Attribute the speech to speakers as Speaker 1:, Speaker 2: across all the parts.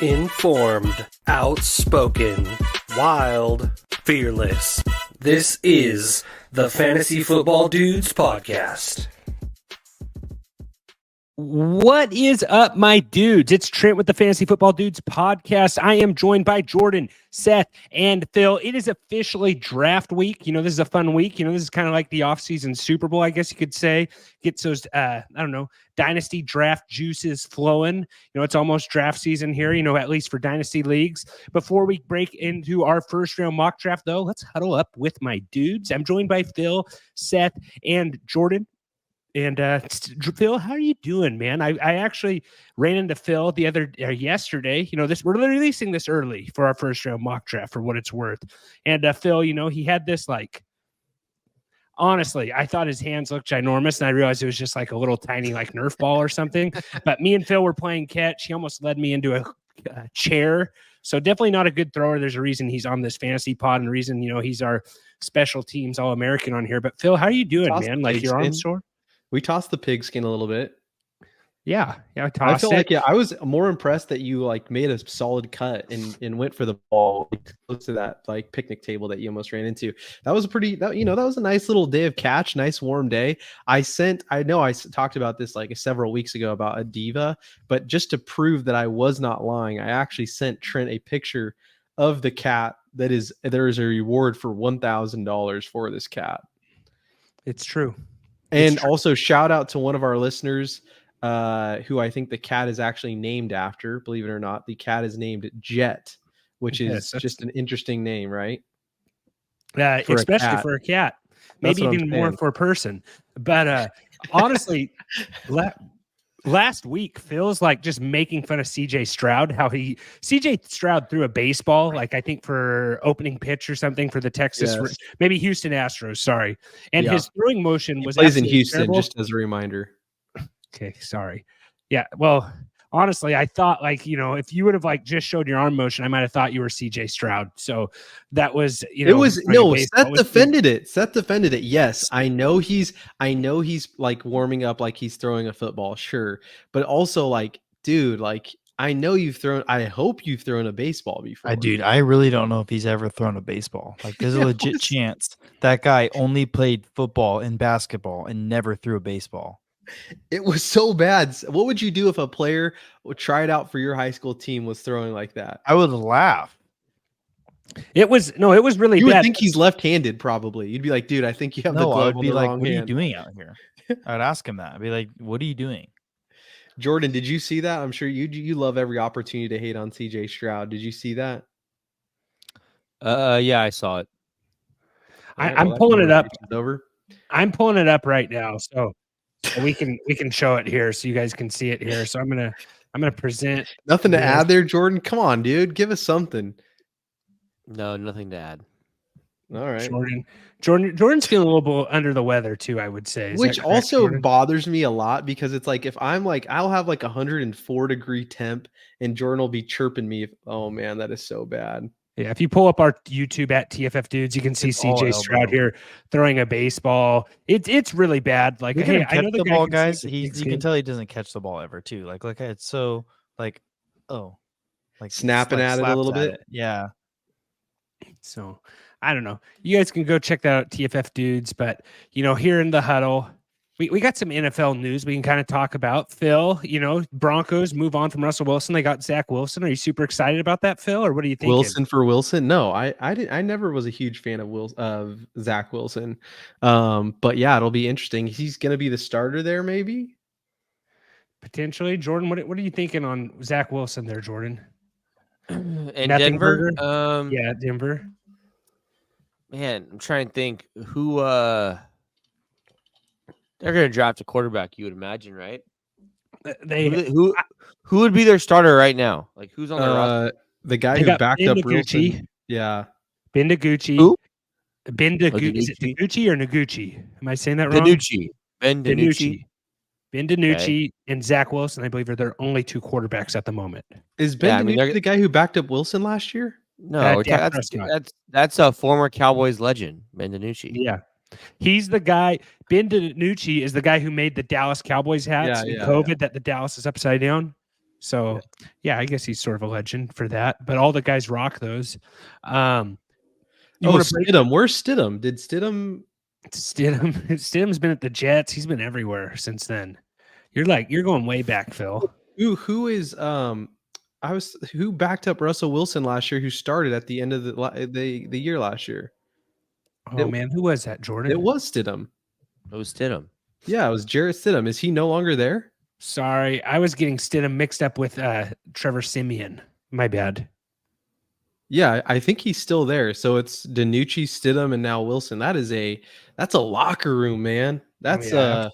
Speaker 1: Informed, outspoken, wild, fearless. This is the Fantasy Football Dudes Podcast.
Speaker 2: What is up, my dudes? It's Trent with the Fantasy Football Dudes Podcast. I am joined by Jordan, Seth, and Phil. It is officially draft week. This is a fun week. This is kind of like the offseason Super Bowl, I guess you could say. Gets those, dynasty draft juices flowing. It's almost draft season here, at least for dynasty leagues. Before we break into our first round mock draft, though, let's huddle up with my dudes. I'm joined by Phil, Seth, and Jordan. And Phil, how are you doing, man? I actually ran into Phil yesterday. We're releasing this early for our first round mock draft for what it's worth. And Phil, he had this honestly, I thought his hands looked ginormous, and I realized it was just like a little tiny Nerf ball or something. But me and Phil were playing catch. He almost led me into a chair. So definitely not a good thrower. There's a reason he's on this fantasy pod, and a reason he's our special teams All-American on here. But Phil, how are you doing, man? Your arm sore?
Speaker 3: We tossed the pigskin a little bit.
Speaker 2: Yeah,
Speaker 3: I feel like I was more impressed that you made a solid cut and went for the ball close to that picnic table that you almost ran into. That was that was a nice little day of catch, nice warm day. I know I talked about this several weeks ago about a diva, but just to prove that I was not lying, I actually sent Trent a picture of the cat. There is a reward for $1,000 for this cat.
Speaker 2: It's true.
Speaker 3: And also shout out to one of our listeners who I think the cat is actually named after. Believe it or not, the cat is named Jet, which is just an interesting name, right?
Speaker 2: Especially for a cat. Maybe even more for a person. But honestly, last week feels like just making fun of CJ Stroud, CJ Stroud threw a baseball, I think for opening pitch or something for the Texas, maybe Houston Astros, sorry. And his throwing motion was
Speaker 3: plays in Houston,
Speaker 2: terrible.
Speaker 3: just as a reminder.
Speaker 2: Okay, sorry. Yeah, well, honestly, I thought if you would have just showed your arm motion, I might have thought you were CJ Stroud. So that was,
Speaker 3: it was Seth defended it. Seth defended it. Yes, I know he's warming up he's throwing a football, sure. But also dude, I know I hope you've thrown a baseball before.
Speaker 4: I really don't know if he's ever thrown a baseball. There's a legit chance that guy only played football and basketball and never threw a baseball.
Speaker 3: It was so bad. What would you do if a player tried out for your high school team was throwing like that?
Speaker 4: I would laugh.
Speaker 2: It was really bad.
Speaker 3: You would think he's left-handed, probably. You'd be like, dude, I think you have the glove on the wrong hand.
Speaker 4: What are you doing out here? I'd ask him that. I'd be like, what are you doing?
Speaker 3: Jordan, did you see that? I'm sure you love every opportunity to hate on CJ Stroud. Did you see that?
Speaker 5: Yeah, I saw it.
Speaker 2: I'm pulling it up.
Speaker 3: Over.
Speaker 2: I'm pulling it up right now, so we can show it here, so you guys can see it here. So I'm gonna present.
Speaker 3: Nothing to add there, Jordan. Come on, dude, give us something.
Speaker 5: No, nothing to add.
Speaker 3: All right,
Speaker 2: Jordan's feeling a little bit under the weather too, I would say.
Speaker 3: Which also bothers me a lot because it's if I'm I'll have 104-degree temp and Jordan will be chirping me. Oh man, that is so bad.
Speaker 2: Yeah, if you pull up our YouTube at tffdudes, you can see CJ Stroud here throwing a baseball. It's really bad.
Speaker 4: Hey, I know the ball, guys. You can tell he doesn't catch the ball ever too. It's so
Speaker 3: snapping at it a little bit.
Speaker 4: Yeah.
Speaker 2: So I don't know. You guys can go check that out, TFF Dudes. But here in the huddle, we got some NFL news we can kind of talk about. Phil, Broncos move on from Russell Wilson. They got Zach Wilson. Are you super excited about that, Phil, or what do you think?
Speaker 3: Wilson for Wilson? No, I never was a huge fan of Zach Wilson. But yeah, it'll be interesting. He's going to be the starter there, maybe.
Speaker 2: Potentially, Jordan. What are you thinking on Zach Wilson there, Jordan?
Speaker 5: In Denver?
Speaker 2: Yeah, Denver.
Speaker 5: Man, I'm trying to think who they're going to draft a quarterback, you would imagine, right? Who would be their starter right now? Who's on their roster?
Speaker 3: The guy who backed up Wilson. Yeah.
Speaker 2: Ben DiGucci.
Speaker 5: Who?
Speaker 2: Ben DiGucci. Is it DiGucci or Noguchi? Am I saying that wrong?
Speaker 5: DiNucci. Ben DiNucci.
Speaker 2: Ben DiNucci and Zach Wilson, I believe, are their only two quarterbacks at the moment.
Speaker 3: Is Ben DiNucci the guy who backed up Wilson last year?
Speaker 5: No, that's a former Cowboys legend, Ben DiNucci.
Speaker 2: Yeah. He's the guy. Ben DiNucci is the guy who made the Dallas Cowboys hats in COVID that the Dallas is upside down. So yeah, I guess he's sort of a legend for that. But all the guys rock those.
Speaker 3: Stidham. Where's Stidham? Did Stidham?
Speaker 2: Stidham's been at the Jets. He's been everywhere since then. You're going way back, Phil.
Speaker 3: Who is who backed up Russell Wilson last year? Who started at the end of the year last year?
Speaker 2: Man, who was that, Jordan?
Speaker 3: It was Stidham.
Speaker 5: It was Stidham.
Speaker 3: Yeah, it was Jarrett Stidham. Is he no longer there?
Speaker 2: Sorry, I was getting Stidham mixed up with Trevor Siemian. My bad.
Speaker 3: Yeah, I think he's still there. So it's Danucci, Stidham, and now Wilson. That's a locker room, man. That's
Speaker 5: I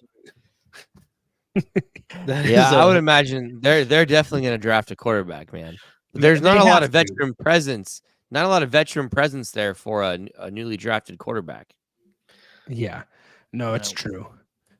Speaker 5: would imagine they're definitely going to draft a quarterback, man. But there's not a lot of veteran presence. Not a lot of veteran presence there for a newly drafted quarterback.
Speaker 2: Yeah, no, it's true.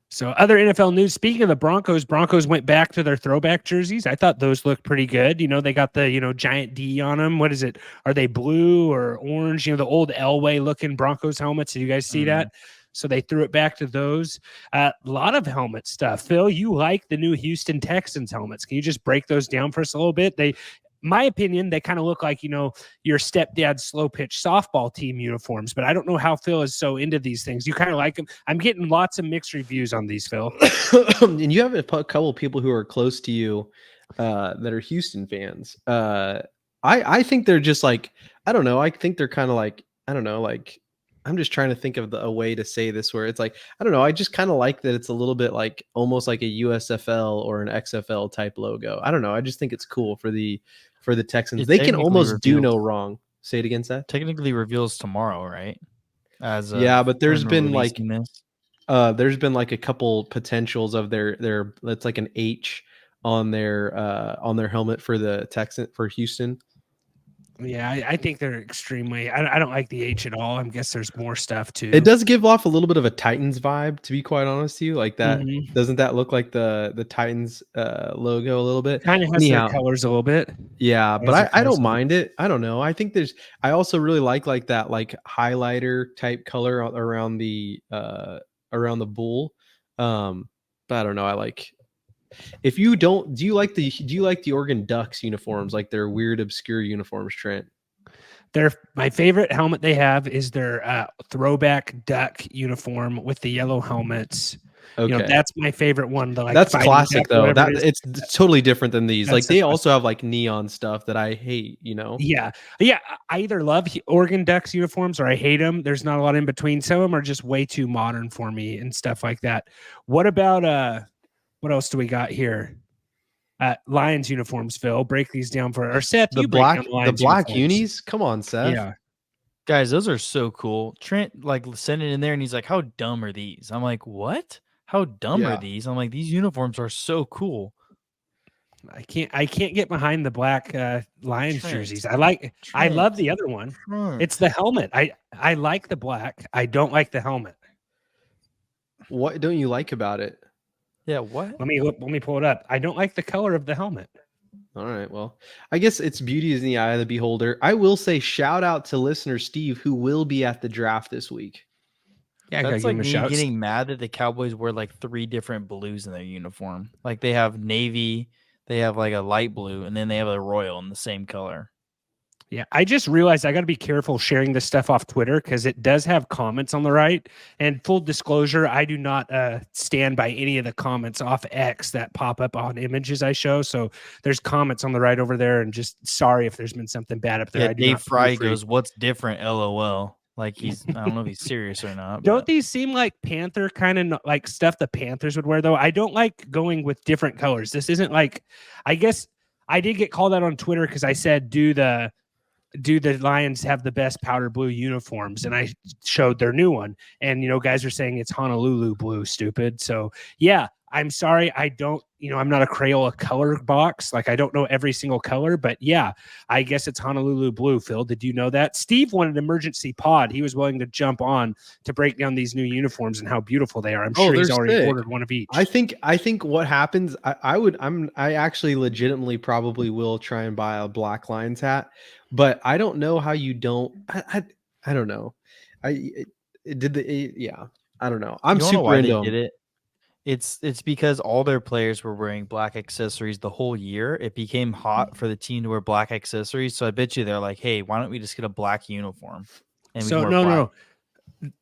Speaker 2: So other NFL news, speaking of the Broncos went back to their throwback jerseys. I thought those looked pretty good. They got the, giant D on them. What is it? Are they blue or orange? The old Elway looking Broncos helmets. Did you guys see that? So they threw it back to those. A lot of helmet stuff. Phil, you like the new Houston Texans helmets. Can you just break those down for us a little bit? My opinion, they kind of look like, your stepdad's slow pitch softball team uniforms, but I don't know how Phil is so into these things. You kind of like them. I'm getting lots of mixed reviews on these, Phil.
Speaker 3: And you have a couple of people who are close to you that are Houston fans. I think they're just like, I don't know. I think they're kind of like, I don't know, like, I'm just trying to think of a way to say this where it's like, I don't know. I just kind of like that it's a little bit like almost like a USFL or an XFL type logo. I don't know. I just think it's cool for the Texans. They can almost do no wrong. Say it again, Seth.
Speaker 4: Technically reveals tomorrow, right?
Speaker 3: But there's been like a couple potentials of their that's like an H on their helmet for the Texan for Houston.
Speaker 2: Yeah, I think they're extremely. I don't like the H at all. I guess there's more stuff too.
Speaker 3: It does give off a little bit of a Titans vibe, to be quite honest with you. Like that, doesn't that look like the Titans logo a little bit?
Speaker 2: Kind of has their colors a little bit.
Speaker 3: Yeah, but I don't mind it. I don't know. I think I also really like that like highlighter type color around the bull. But I don't know. I like. If you don't, do you like the Oregon Ducks uniforms, like their weird obscure uniforms, Trent?
Speaker 2: My favorite helmet they have is their throwback duck uniform with the yellow helmets. Okay, that's my favorite one.
Speaker 3: That's classic though. It's totally different than these. Like they also have like neon stuff that I hate.
Speaker 2: Yeah. I either love Oregon Ducks uniforms or I hate them. There's not a lot in between. Some of them are just way too modern for me and stuff like that. What about what else do we got here? Lions uniforms, Phil. Break these down for our Seth.
Speaker 3: The black unis. Come on, Seth.
Speaker 2: Yeah,
Speaker 4: guys, those are so cool. Trent like sent it in there, and he's like, "How dumb are these?" I'm like, "What? How dumb are these?" I'm like, "These uniforms are so cool."
Speaker 2: I can't get behind the black Lions jerseys. I love the other one. It's the helmet. I like the black. I don't like the helmet.
Speaker 3: What don't you like about it?
Speaker 4: Yeah, what?
Speaker 2: Let me pull it up. I don't like the color of the helmet.
Speaker 3: All right, well, I guess its beauty is in the eye of the beholder. I will say shout out to listener Steve, who will be at the draft this week.
Speaker 4: Yeah, that's like me getting mad that the Cowboys wear like 3 different blues in their uniform. Like they have navy, they have like a light blue, and then they have a royal in the same color.
Speaker 2: Yeah, I just realized I got to be careful sharing this stuff off Twitter because it does have comments on the right. And full disclosure, I do not stand by any of the comments off X that pop up on images I show. So there's comments on the right over there. And just sorry if there's been something bad up there.
Speaker 4: Yeah, Dave Fry goes, "What's different? LOL." Like I don't know if he's serious or not.
Speaker 2: Don't these seem like Panther kind of like stuff the Panthers would wear though? I don't like going with different colors. This isn't like, I guess I did get called out on Twitter because I said, do the Lions have the best powder blue uniforms? And I showed their new one. And, guys are saying it's Honolulu blue, stupid. So, yeah, I'm sorry. I don't, I'm not a Crayola color box. Like, I don't know every single color. But, yeah, I guess it's Honolulu blue, Phil. Did you know that? Steve wanted emergency pod. He was willing to jump on to break down these new uniforms and how beautiful they are. I'm sure he's already ordered one of each.
Speaker 3: I think what happens, I actually legitimately probably will try and buy a Black Lions hat. But I don't know how you don't. I don't know. I don't know. I'm super into them.
Speaker 4: It's because all their players were wearing black accessories the whole year. It became hot for the team to wear black accessories. So I bet you they're like, hey, why don't we just get a black uniform? And we
Speaker 2: So
Speaker 4: can wear black.
Speaker 2: no.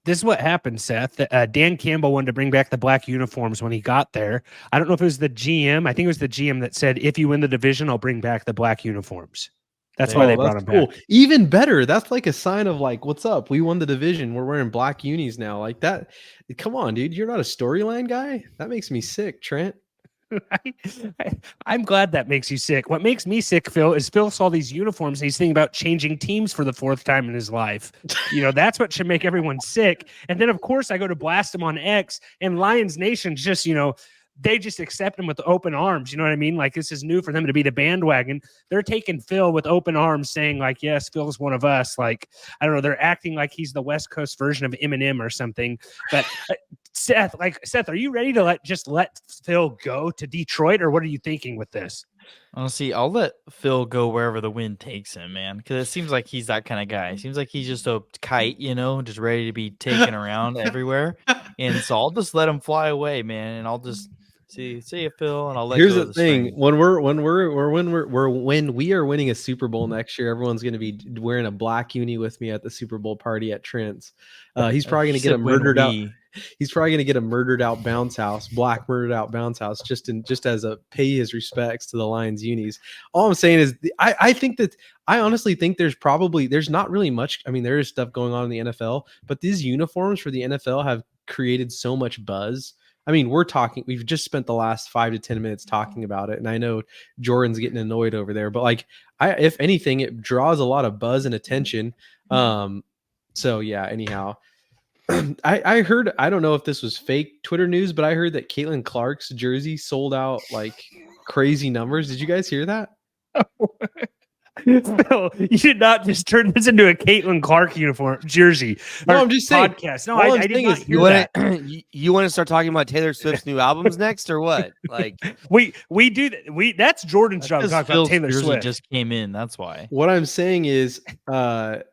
Speaker 2: This is what happened, Seth. Dan Campbell wanted to bring back the black uniforms when he got there. I don't know if it was the GM. I think it was the GM that said, if you win the division, I'll bring back the black uniforms. That's why they brought him back.
Speaker 3: Even better. That's like a sign of like, what's up? We won the division. We're wearing black unis now. Like that. Come on, dude. You're not a storyline guy? That makes me sick, Trent.
Speaker 2: I'm glad that makes you sick. What makes me sick, Phil, is Phil saw these uniforms and he's thinking about changing teams for the 4th time in his life. That's what should make everyone sick. And then, of course, I go to blast him on X, and Lions Nation just, they just accept him with open arms. You know what I mean? Like, this is new for them to be the bandwagon. They're taking Phil with open arms, saying like, yes, Phil's one of us. Like, I don't know. They're acting like he's the West Coast version of Eminem or something. But Seth, are you ready to let Phil go to Detroit, or what are you thinking with this?
Speaker 4: Honestly, I'll let Phil go wherever the wind takes him, man. Because it seems like he's that kind of guy. It seems like he's just a kite, just ready to be taken around everywhere. And so I'll just let him fly away, man. And I'll just see you, Phil. And I'll let.
Speaker 3: Here's the thing: when we are winning a Super Bowl next year, everyone's going to be wearing a black uni with me at the Super Bowl party at Trent's. He's probably going to get a murdered out. He's probably going to get a murdered out bounce house, black murdered out bounce house, just as a pay his respects to the Lions unis. All I'm saying is, I honestly think there's not really much. I mean, there is stuff going on in the NFL, but these uniforms for the NFL have created so much buzz. I mean, we've just spent the last 5 to 10 minutes talking about it. And I know Jordan's getting annoyed over there, but like, if anything, it draws a lot of buzz and attention. So yeah, anyhow, I heard, I don't know if this was fake Twitter news, but I heard that Caitlin Clark's jersey sold out like crazy numbers. Did you guys hear that?
Speaker 2: Phil, you did not just turn this into a Caitlin Clark uniform jersey.
Speaker 3: No, I'm just saying.
Speaker 2: Podcast. No, I did not hear that.
Speaker 5: You want to start talking about Taylor Swift's new albums next, or what? Like
Speaker 2: we do that. That's Jordan's job to talk about Taylor Swift.
Speaker 4: Just came in. That's why.
Speaker 3: What I'm saying is that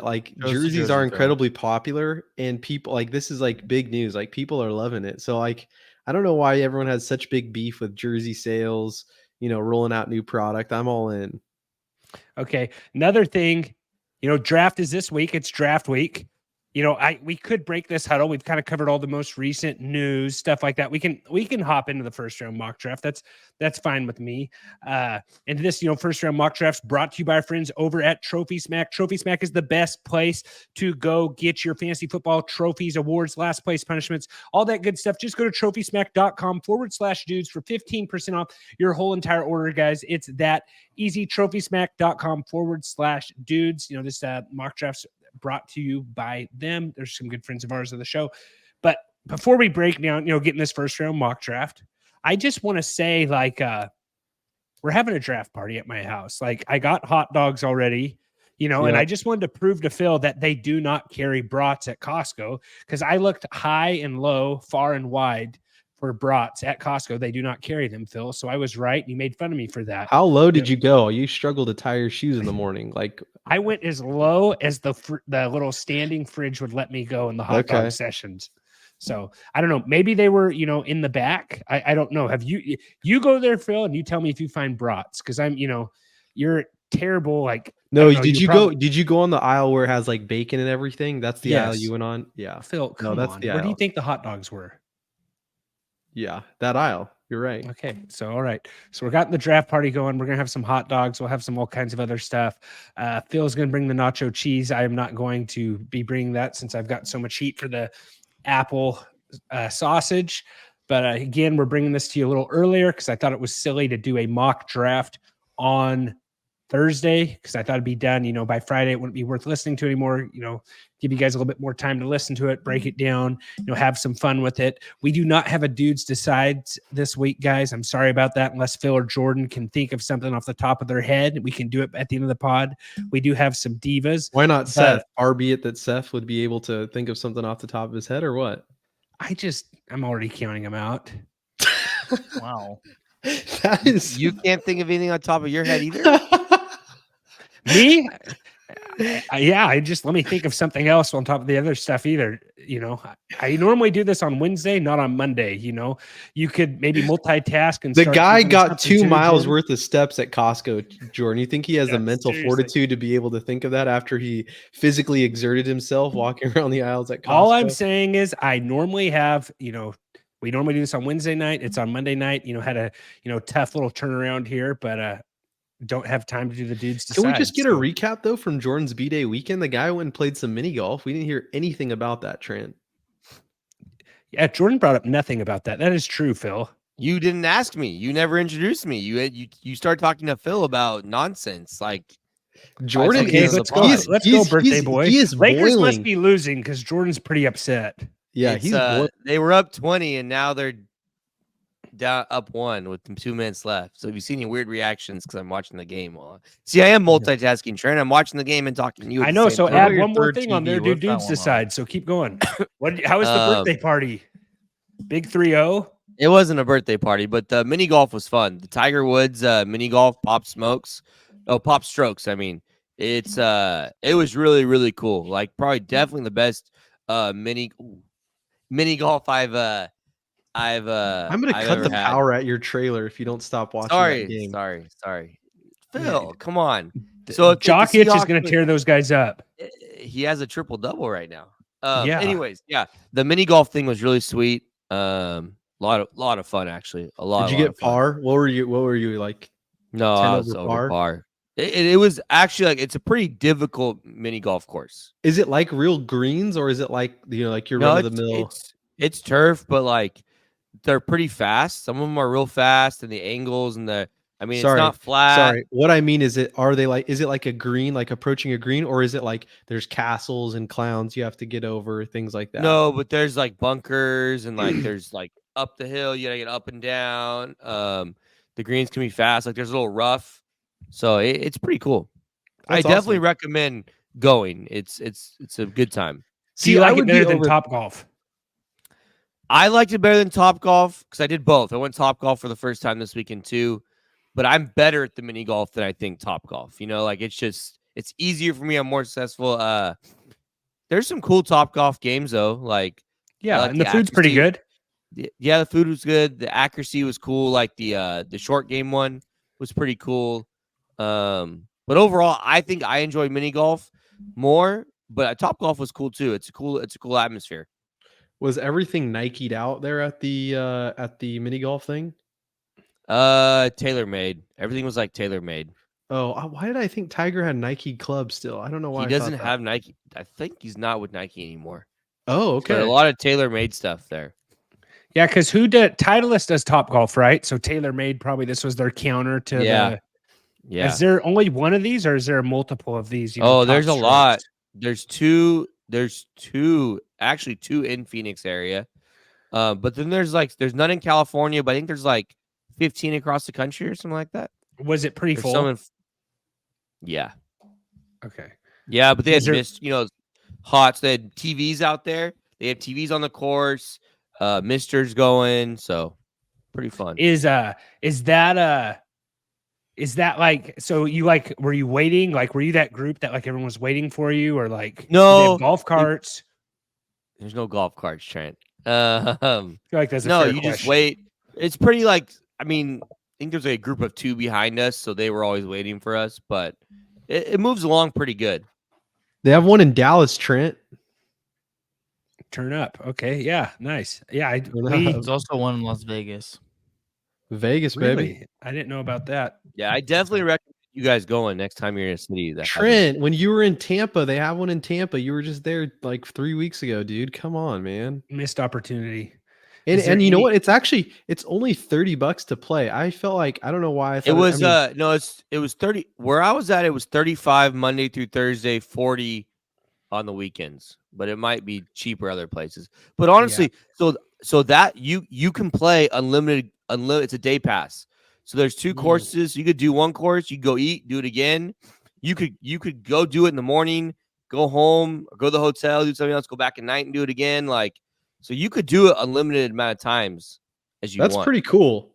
Speaker 3: like jerseys are incredibly popular, and people like, this is like big news. Like, people are loving it. So like, I don't know why everyone has such big beef with jersey sales. Rolling out new product. I'm all in.
Speaker 2: Okay. Another thing, draft is this week. It's draft week. We could break this huddle. We've kind of covered all the most recent news, stuff like that. We can hop into the first round mock draft. That's fine with me. And this, first round mock drafts brought to you by our friends over at Trophy Smack. Trophy Smack is the best place to go get your fantasy football trophies, awards, last place punishments, all that good stuff. Just go to trophysmack.com/dudes for 15% off your whole entire order, guys. It's that easy. trophysmack.com/dudes. This mock drafts brought to you by them. There's some good friends of ours of the show. But before we break down, getting this first round mock draft, I just want to say, like, we're having a draft party at my house. Like, I got hot dogs already, and I just wanted to prove to Phil that they do not carry brats at Costco, because I looked high and low, far and wide for brats at Costco. They do not carry them, Phil. So I was right. You made fun of me for that.
Speaker 3: How low did you go? You struggled to tie your shoes in the morning. Like,
Speaker 2: I went as low as the little standing fridge would let me go in the hot dog sessions. So I don't know. Maybe they were, in the back. I don't know. Have you go there, Phil, and you tell me if you find brats, because I'm, you're terrible. Like,
Speaker 3: no, did you go on the aisle where it has like bacon and everything? That's the aisle you went on. Yeah,
Speaker 2: Phil, come on. Where do you think the hot dogs were?
Speaker 3: Yeah, that aisle. You're right.
Speaker 2: Okay. So, all right. So we're got the draft party going. We're going to have some hot dogs. We'll have some all kinds of other stuff. Phil's going to bring the nacho cheese. I am not going to be bringing that since I've got so much heat for the apple sausage. But again, we're bringing this to you a little earlier because I thought it was silly to do a mock draft on Thursday, because I thought it'd be done, by Friday. It wouldn't be worth listening to anymore. Give you guys a little bit more time to listen to it, break it down, have some fun with it. We do not have a Dudes Decides this week, guys. I'm sorry about that. Unless Phil or Jordan can think of something off the top of their head, we can do it at the end of the pod. We do have some divas.
Speaker 3: Why not Seth? Albeit that Seth would be able to think of something off the top of his head, or what?
Speaker 2: I'm already counting them out.
Speaker 4: Wow.
Speaker 5: You can't think of anything on top of your head either.
Speaker 2: Me? I just let me think of something else on top of the other stuff either. I normally do this on Wednesday, not on Monday. You could maybe multitask and
Speaker 3: The
Speaker 2: start
Speaker 3: guy
Speaker 2: thinking of
Speaker 3: got
Speaker 2: something
Speaker 3: 2
Speaker 2: too,
Speaker 3: miles
Speaker 2: Jordan.
Speaker 3: worth of steps at Costco, Jordan. You think he has the
Speaker 2: Yeah,
Speaker 3: mental
Speaker 2: seriously.
Speaker 3: fortitude to be able to think of that after he physically exerted himself walking around the aisles at Costco?
Speaker 2: All I'm saying is I normally have, we normally do this on Wednesday night. It's on Monday night, had a, tough little turnaround here, but don't have time to do the dudes decide.
Speaker 3: Can we just get a recap though from Jordan's B-Day weekend? The guy went and played some mini golf. We didn't hear anything about that, Trent.
Speaker 2: Yeah, Jordan brought up nothing about that. That is true, Phil.
Speaker 5: You didn't ask me. You never introduced me. You start talking to Phil about nonsense. Like
Speaker 3: Jordan
Speaker 2: Okay,
Speaker 3: is
Speaker 2: let's go, birthday boy.
Speaker 3: He is
Speaker 2: Lakers
Speaker 3: boiling.
Speaker 2: must be losing because Jordan's pretty upset.
Speaker 3: Yeah, he's boiling.
Speaker 5: They were up 20 and now they're down up 1 with 2 minutes left. So if you see any weird reactions because I'm watching the game. See, I am multitasking, Trent. I'm watching the game and talking to you.
Speaker 2: I know. So
Speaker 3: time.
Speaker 2: add
Speaker 3: Your
Speaker 2: one more
Speaker 3: third
Speaker 2: thing on
Speaker 3: TV,
Speaker 2: there. Do
Speaker 4: what's that
Speaker 2: dudes
Speaker 4: one on?
Speaker 2: decide? So keep going. How was the birthday party? Big 3-0.
Speaker 5: It wasn't a birthday party, but the mini golf was fun. The Tiger Woods mini golf pop strokes. I mean, it was really, really cool. Like probably definitely the best mini golf I'm gonna
Speaker 3: cut the power at your trailer if you don't stop watching that game.
Speaker 5: Sorry. Phil, come on.
Speaker 2: So Jokic is going to tear those guys up.
Speaker 5: He has a triple double right now.
Speaker 2: Yeah.
Speaker 5: Anyways, yeah, the mini golf thing was really sweet. Lot of fun actually.
Speaker 3: Did you get par? What were you like?
Speaker 5: No, I was over par. It was actually like it's a pretty difficult mini golf course.
Speaker 3: Is it like real greens or is it like like your run of the mill?
Speaker 5: It's turf, but like they're pretty fast. Some of them are real fast, and the angles and it's not flat.
Speaker 3: Sorry, what I mean is, is it like a green, like approaching a green, or is it like there's castles and clowns you have to get over, things like that?
Speaker 5: No, but there's like bunkers and like there's like up the hill, you gotta get up and down. The greens can be fast, like there's a little rough, so it's pretty cool.
Speaker 3: That's
Speaker 5: I definitely
Speaker 3: awesome.
Speaker 5: recommend going. It's a good time.
Speaker 2: Do you like it better than Top Golf?
Speaker 5: I liked it better than Top Golf because I did both. I went Top Golf for the first time this weekend too, but I'm better at the mini golf than I think Top Golf. Like it's easier for me. I'm more successful. There's some cool Top Golf games though. Like
Speaker 2: and the food's pretty good.
Speaker 5: Yeah, the food was good. The accuracy was cool. Like the short game one was pretty cool. But overall, I think I enjoyed mini golf more. But Top Golf was cool too. It's a cool atmosphere.
Speaker 3: Was everything Nike'd out there at the mini golf thing?
Speaker 5: Tailor made. Everything was like tailor made.
Speaker 3: Oh, why did I think Tiger had Nike clubs still? I don't know why.
Speaker 5: He doesn't have Nike. I think he's not with Nike anymore.
Speaker 3: Oh, okay.
Speaker 5: So a lot of tailor made stuff there.
Speaker 2: Yeah, because Titleist does Top Golf, right? So tailor made, probably this was their counter to
Speaker 5: Yeah.
Speaker 2: Is there only one of these, or is there multiple of these?
Speaker 5: There's a lot. There's two. Actually two in Phoenix area. But then there's none in California, but I think there's like 15 across the country or something like that.
Speaker 2: Was it pretty full?
Speaker 5: Yeah.
Speaker 2: Okay.
Speaker 5: Yeah, but they had missed, hot. So they had TVs out there. They have TVs on the course. Misters going, so pretty fun.
Speaker 2: Is that like, so you like, were you waiting? Like, were you that group that like everyone was waiting for you, or like
Speaker 5: no
Speaker 2: did they have golf carts?
Speaker 5: There's no golf carts, Trent.
Speaker 2: I feel like that's
Speaker 5: just wait. It's pretty like, I think there's a group of 2 behind us, so they were always waiting for us, but it moves along pretty good.
Speaker 3: They have one in Dallas, Trent.
Speaker 2: Turn up. Okay. Yeah. Nice. Yeah.
Speaker 4: There's also one in Las Vegas.
Speaker 3: Vegas,
Speaker 2: Really?
Speaker 3: baby.
Speaker 2: I didn't know about that.
Speaker 5: Yeah, I definitely recommend you guys going next time you're in a city.
Speaker 3: Trent, when you were in Tampa, they have one in Tampa. You were just there like 3 weeks ago, dude. Come on, man.
Speaker 2: Missed opportunity.
Speaker 3: And you know what? It's only $30 to play. I felt like, I don't know why. I thought
Speaker 5: it was 30 where I was at. It was 35 Monday through Thursday, 40 on the weekends, but it might be cheaper other places. But honestly, so that you can play unlimited. It's a day pass. So there's 2 courses. You could do one course, you go eat, do it again. You could go do it in the morning, go home, or go to the hotel, do something else, go back at night and do it again. Like, so you could do it unlimited amount of times as you want.
Speaker 3: That's pretty cool.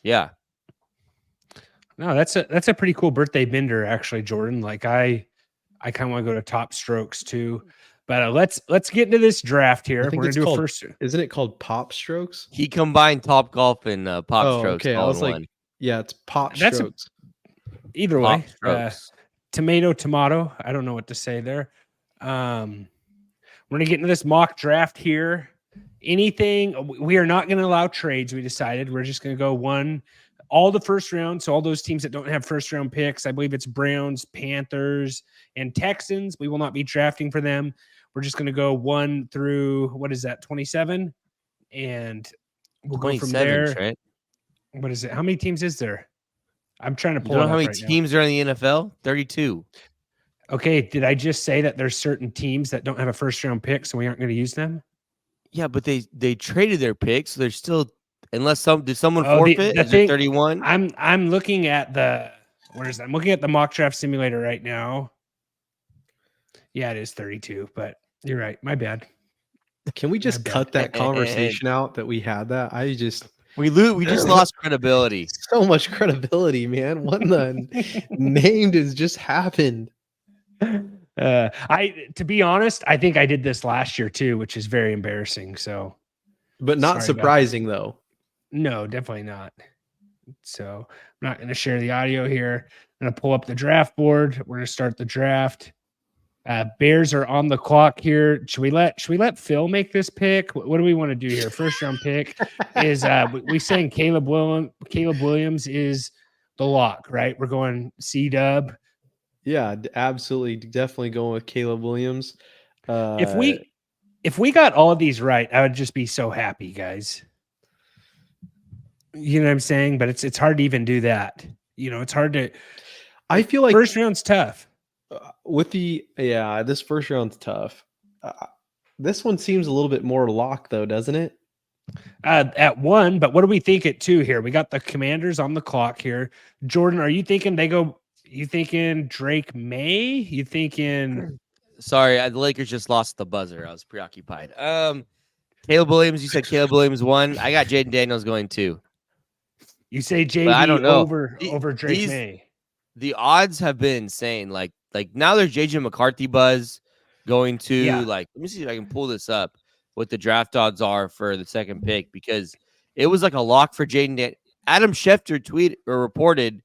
Speaker 5: Yeah.
Speaker 2: No, that's a pretty cool birthday bender, actually, Jordan. Like I kind of want to go to top strokes too. But let's get into this draft here.
Speaker 3: I think
Speaker 2: We're
Speaker 3: it's
Speaker 2: gonna do
Speaker 3: called.
Speaker 2: a first.
Speaker 3: Isn't it called Pop Strokes?
Speaker 5: He combined Top Golf and Pop
Speaker 3: Oh,
Speaker 5: Strokes
Speaker 3: okay. I
Speaker 5: all
Speaker 3: was
Speaker 5: in
Speaker 3: like,
Speaker 5: one.
Speaker 3: yeah, it's Pop
Speaker 2: That's
Speaker 3: Strokes.
Speaker 2: Either
Speaker 5: Pop
Speaker 2: way,
Speaker 5: Strokes.
Speaker 2: tomato. I don't know what to say there. We're gonna get into this mock draft here. Anything, we are not going to allow trades. We decided we're just going to go all the first round. So all those teams that don't have first round picks, I believe it's Browns, Panthers, and Texans. We will not be drafting for them. We're just going to go 1 through, what is that, 27? And we'll go from there.
Speaker 5: Trent.
Speaker 2: What is it? How many teams is there? I'm trying to
Speaker 5: You
Speaker 2: pull
Speaker 5: know
Speaker 2: it
Speaker 5: how
Speaker 2: up
Speaker 5: many
Speaker 2: right now.
Speaker 5: teams are in the NFL? 32.
Speaker 2: Okay, did I just say that there's certain teams that don't have a first round pick, so we aren't going to use them?
Speaker 5: Yeah, but they traded their picks, so they're still unless did someone
Speaker 2: Oh,
Speaker 5: forfeit? Is it 31?
Speaker 2: I'm looking at I'm looking at the mock draft simulator right now. Yeah, it is 32, but you're right. My bad.
Speaker 3: Can we just cut that conversation out that we had that?
Speaker 5: We just lost credibility.
Speaker 3: So much credibility, man. What the named has just happened.
Speaker 2: To be honest, I think I did this last year too, which is very embarrassing. So,
Speaker 3: but not surprising though.
Speaker 2: No, definitely not. So I'm not going to share the audio here. I'm going to pull up the draft board. We're going to start the draft. Bears are on the clock here. Should we let Phil make this pick? What do we want to do here? First round pick is we saying Caleb Williams is the lock, right? We're going C-Dub.
Speaker 3: Yeah, absolutely, definitely going with Caleb Williams.
Speaker 2: If we got all of these right, I would just be so happy, guys. You know what I'm saying? But it's hard to even do that. You know, it's hard to.
Speaker 3: I feel like
Speaker 2: first round's tough.
Speaker 3: This first round's tough. This one seems a little bit more locked though, doesn't it?
Speaker 2: At 1, but what do we think at 2 here? We got the Commanders on the clock here. Jordan, are you thinking they go? You thinking Drake Maye? You thinking?
Speaker 5: Sorry, the Lakers just lost the buzzer. I was preoccupied. Caleb Williams. You said Caleb Williams 1. I got Jaden Daniels going 2.
Speaker 2: You say JD
Speaker 5: I don't know.
Speaker 2: over Drake Maye.
Speaker 5: The odds have been insane. Like now there's JJ McCarthy buzz going to let me see if I can pull this up. What the draft odds are for the second pick, because it was like a lock for Jaden. Adam Schefter reported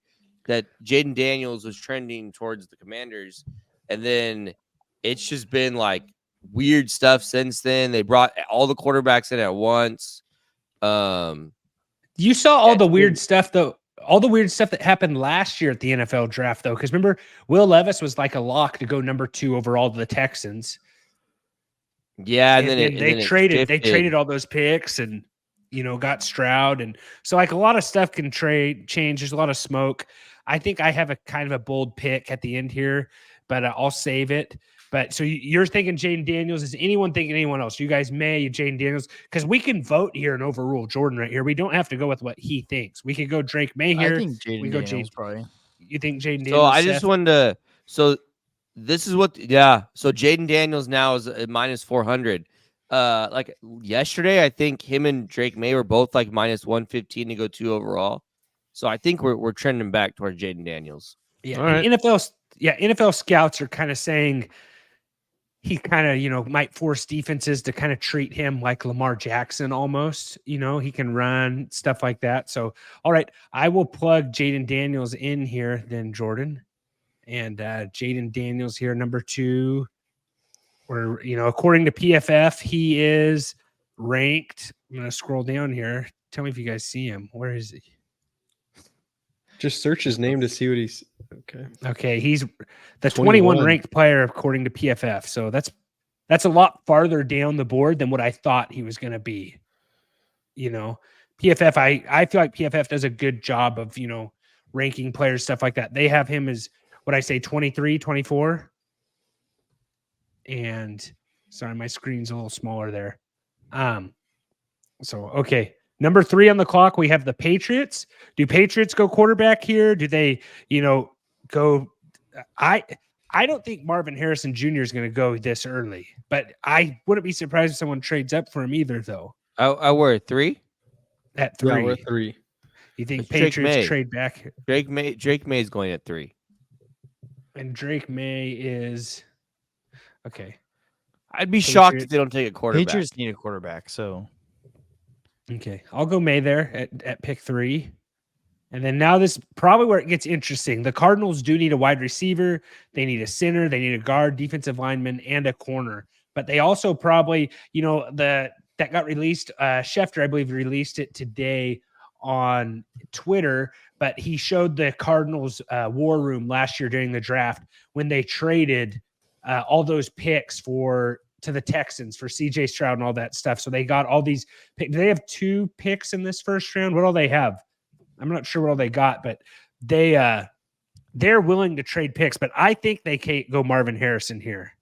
Speaker 5: that Jaden Daniels was trending towards the Commanders, and then it's just been like weird stuff since then. They brought all the quarterbacks in at once.
Speaker 2: You saw all the weird stuff though. All the weird stuff that happened last year at the NFL draft, though, because remember, Will Levis was like a lock to go number 2 overall to the Texans.
Speaker 5: Yeah, and
Speaker 2: then they traded all those picks and got Stroud, and so like a lot of stuff can change. There's a lot of smoke. I think I have a kind of a bold pick at the end here, but I'll save it. But so you're thinking Jaden Daniels. Is anyone thinking anyone else? You guys may Jaden Daniels, because we can vote here and overrule Jordan right here. We don't have to go with what he thinks. We could go Drake Maye here.
Speaker 4: I think Jaden Daniels probably.
Speaker 2: You think Jaden Daniels?
Speaker 5: So I just wanted to. So this is what. Yeah. So Jaden Daniels now is at minus 400. Like yesterday, I think him and Drake Maye were both like minus 115 to go 2 overall. So I think we're trending back towards Jaden Daniels.
Speaker 2: Yeah. Right. NFL scouts are kind of saying he kind of, might force defenses to kind of treat him like Lamar Jackson almost. He can run, stuff like that. So, all right, I will plug Jaden Daniels in here then, Jordan. And Jaden Daniels here, number 2. Where, according to PFF, he is ranked. I'm going to scroll down here. Tell me if you guys see him. Where is he?
Speaker 3: Just search his name to see what he's.
Speaker 2: Okay, he's the 21 ranked player according to PFF. So that's a lot farther down the board than what I thought he was going to be. PFF, I feel like PFF does a good job of, ranking players, stuff like that. They have him as, what I say, 23, 24. And sorry, my screen's a little smaller there. Okay. Number 3 on the clock, we have the Patriots. Do Patriots go quarterback here? Do they, go? I don't think Marvin Harrison Jr. is going to go this early, but I wouldn't be surprised if someone trades up for him either, though.
Speaker 5: I were at 3.
Speaker 2: At 3,
Speaker 3: yeah, we're at 3.
Speaker 2: You think Patriots trade back?
Speaker 5: Drake Maye is going at 3.
Speaker 2: And Drake Maye is okay.
Speaker 5: I'd be shocked if they don't take a quarterback.
Speaker 4: Patriots need a quarterback, so
Speaker 2: Okay, I'll go Maye there at pick 3. And then now this probably where it gets interesting. The Cardinals do need a wide receiver. They need a center. They need a guard, defensive lineman, and a corner. But they also probably, that got released. Schefter, I believe, released it today on Twitter. But he showed the Cardinals war room last year during the draft when they traded all those picks to the Texans for CJ Stroud and all that stuff. So they got all these picks. Do they have 2 picks in this first round? What all they have? I'm not sure what all they got, but they're willing to trade picks. But I think they can't go Marvin Harrison here.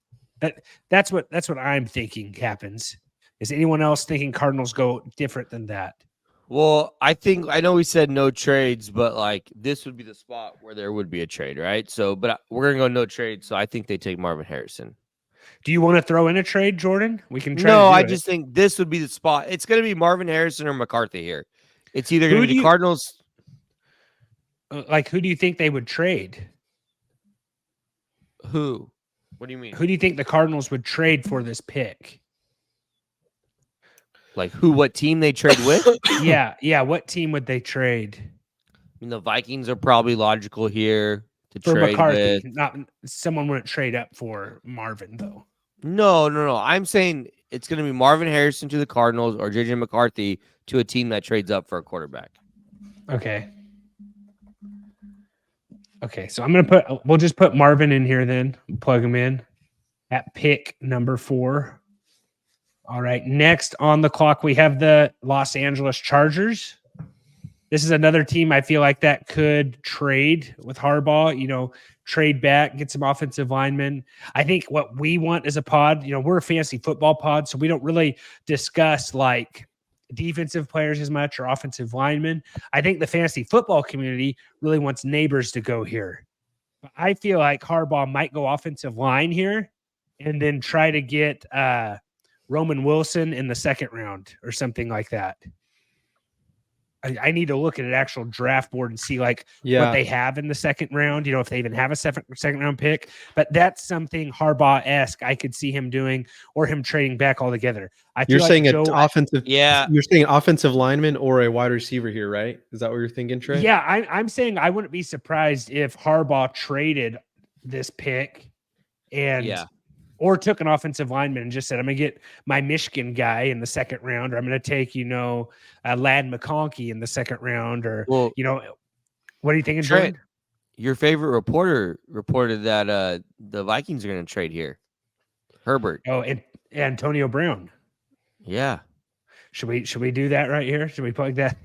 Speaker 2: That's what I'm thinking happens. Is anyone else thinking Cardinals go different than that?
Speaker 5: Well, I know we said no trades, but like this would be the spot where there would be a trade, right? So, but we're gonna go no trade. So I think they take Marvin Harrison.
Speaker 2: Do you want to throw in a trade, Jordan? We can try.
Speaker 5: No, I just think this would be the spot. It's gonna be Marvin Harrison or McCarthy here. It's either gonna be the Cardinals.
Speaker 2: Like, who do you think they would trade?
Speaker 5: Who? What do you mean?
Speaker 2: Who do you think the Cardinals would trade for this pick?
Speaker 5: Like who? What team they trade with?
Speaker 2: Yeah. What team would they trade?
Speaker 5: I mean, the Vikings are probably logical here to
Speaker 2: For
Speaker 5: trade
Speaker 2: McCarthy,
Speaker 5: with.
Speaker 2: not someone wouldn't trade up for Marvin though.
Speaker 5: No. I'm saying it's going to be Marvin Harrison to the Cardinals or JJ McCarthy to a team that trades up for a quarterback.
Speaker 2: Okay, so we'll just put Marvin in here then, plug him in at pick number 4. All right, next on the clock, we have the Los Angeles Chargers. This is another team I feel like that could trade with Harbaugh, trade back, get some offensive linemen. I think what we want as a pod, we're a fantasy football pod, so we don't really discuss like defensive players as much or offensive linemen. I think the fantasy football community really wants Nabers to go here. But I feel like Harbaugh might go offensive line here and then try to get Roman Wilson in the second round or something like that. I need to look at an actual draft board and see what they have in the second round, if they even have a second round pick. But that's something Harbaugh-esque I could see him doing or him trading back altogether.
Speaker 3: You're saying an offensive,
Speaker 5: yeah.
Speaker 3: You're saying offensive lineman or a wide receiver here, right? Is that what you're thinking, Trey?
Speaker 2: Yeah, I'm saying I wouldn't be surprised if Harbaugh traded this pick or took an offensive lineman and just said, I'm going to get my Michigan guy in the second round, or I'm going to take, Lad McConkey in the second round, or, what are you thinking, Jordan?
Speaker 5: Your favorite reporter reported that the Vikings are going to trade here. Herbert.
Speaker 2: Oh, and Antonio Brown.
Speaker 5: Yeah.
Speaker 2: Should we do that right here? Should we plug that?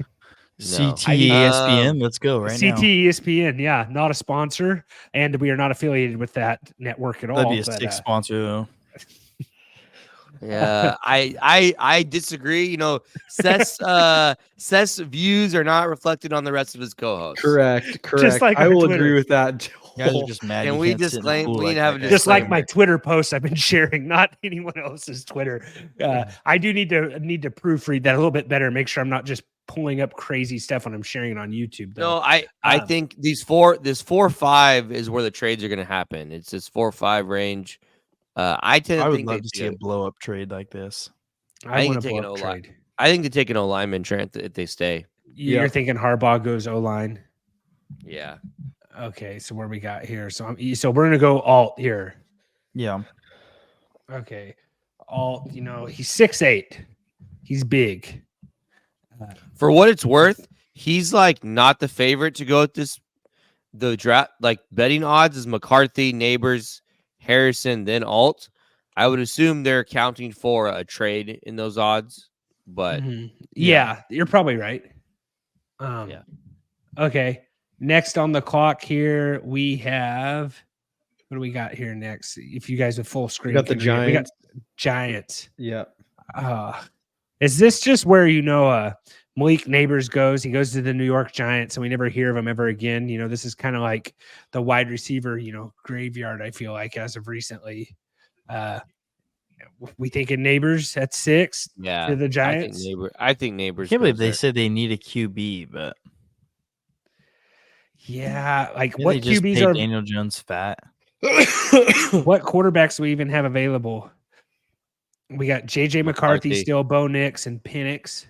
Speaker 4: CT ESPN, let's go right now.
Speaker 2: CT ESPN, yeah, not a sponsor, and we are not affiliated with that network at all.
Speaker 4: That'd be a sick sponsor, though.
Speaker 5: Yeah, I disagree. Seth's views are not reflected on the rest of his co-hosts.
Speaker 3: Correct.
Speaker 2: Just like
Speaker 3: I will
Speaker 2: Twitter.
Speaker 3: agree with that.
Speaker 4: You guys are just mad.
Speaker 5: Can we disclaim? We need to have a
Speaker 2: just like my Twitter posts I've been sharing, not anyone else's Twitter. I do need to proofread that a little bit better, make sure I'm not just pulling up crazy stuff when I'm sharing it on YouTube. Though.
Speaker 5: No, I think this 4-5 is where the trades are going to happen. It's this 4-5 range. I
Speaker 4: would love to see a blow up trade like this.
Speaker 2: I want to blow up trade.
Speaker 5: I think they take an O-lineman, Trent, if they stay.
Speaker 2: You're thinking Harbaugh goes O-line?
Speaker 5: Yeah.
Speaker 2: Okay, so what we got here? So we're gonna go alt here.
Speaker 4: Yeah.
Speaker 2: Okay, alt. He's 6'8". He's big.
Speaker 5: For what it's worth, he's like not the favorite to go at the draft. Like betting odds is McCarthy, Nabers, Harrison, then alt. I would assume they're accounting for a trade in those odds, but
Speaker 2: yeah, you're probably right.
Speaker 5: Yeah.
Speaker 2: Okay. Next on the clock here, we have what do we got here next? If you guys are full screen,
Speaker 3: we got the Giants.
Speaker 2: We got Giants.
Speaker 3: Yeah.
Speaker 2: Is this just where Malik Nabers goes? He goes to the New York Giants, and we never hear of him ever again. This is kind of like the wide receiver, graveyard. I feel like as of recently, we thinking Nabers at 6.
Speaker 5: Yeah,
Speaker 2: to the Giants.
Speaker 5: I think Nabers.
Speaker 4: I can't believe they said they need a QB, but
Speaker 2: yeah, like
Speaker 4: maybe
Speaker 2: what
Speaker 4: they just
Speaker 2: QBs
Speaker 4: paid
Speaker 2: are
Speaker 4: Daniel Jones fat?
Speaker 2: What quarterbacks do we even have available? We got JJ McCarthy still, Bo Nix, and Penix.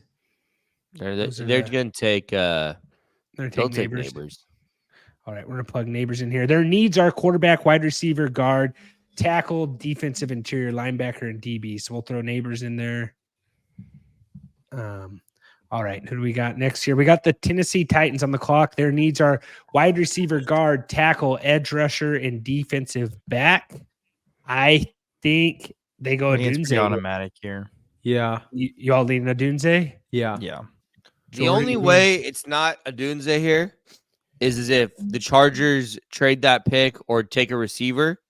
Speaker 5: They're going to take
Speaker 2: they'll take
Speaker 5: Nabers.
Speaker 2: All right, we're going to plug Nabers in here. Their needs are quarterback, wide receiver, guard, tackle, defensive interior, linebacker, and DB. So we'll throw Nabers in there. All right, who do we got next here? We got the Tennessee Titans on the clock. Their needs are wide receiver, guard, tackle, edge rusher, and defensive back. I think they go Adunze.
Speaker 4: Automatic here.
Speaker 3: Yeah.
Speaker 2: You all leading Adunze?
Speaker 3: Yeah.
Speaker 4: Yeah.
Speaker 5: The only way it's not Adunze here is if the Chargers trade that pick or take a receiver,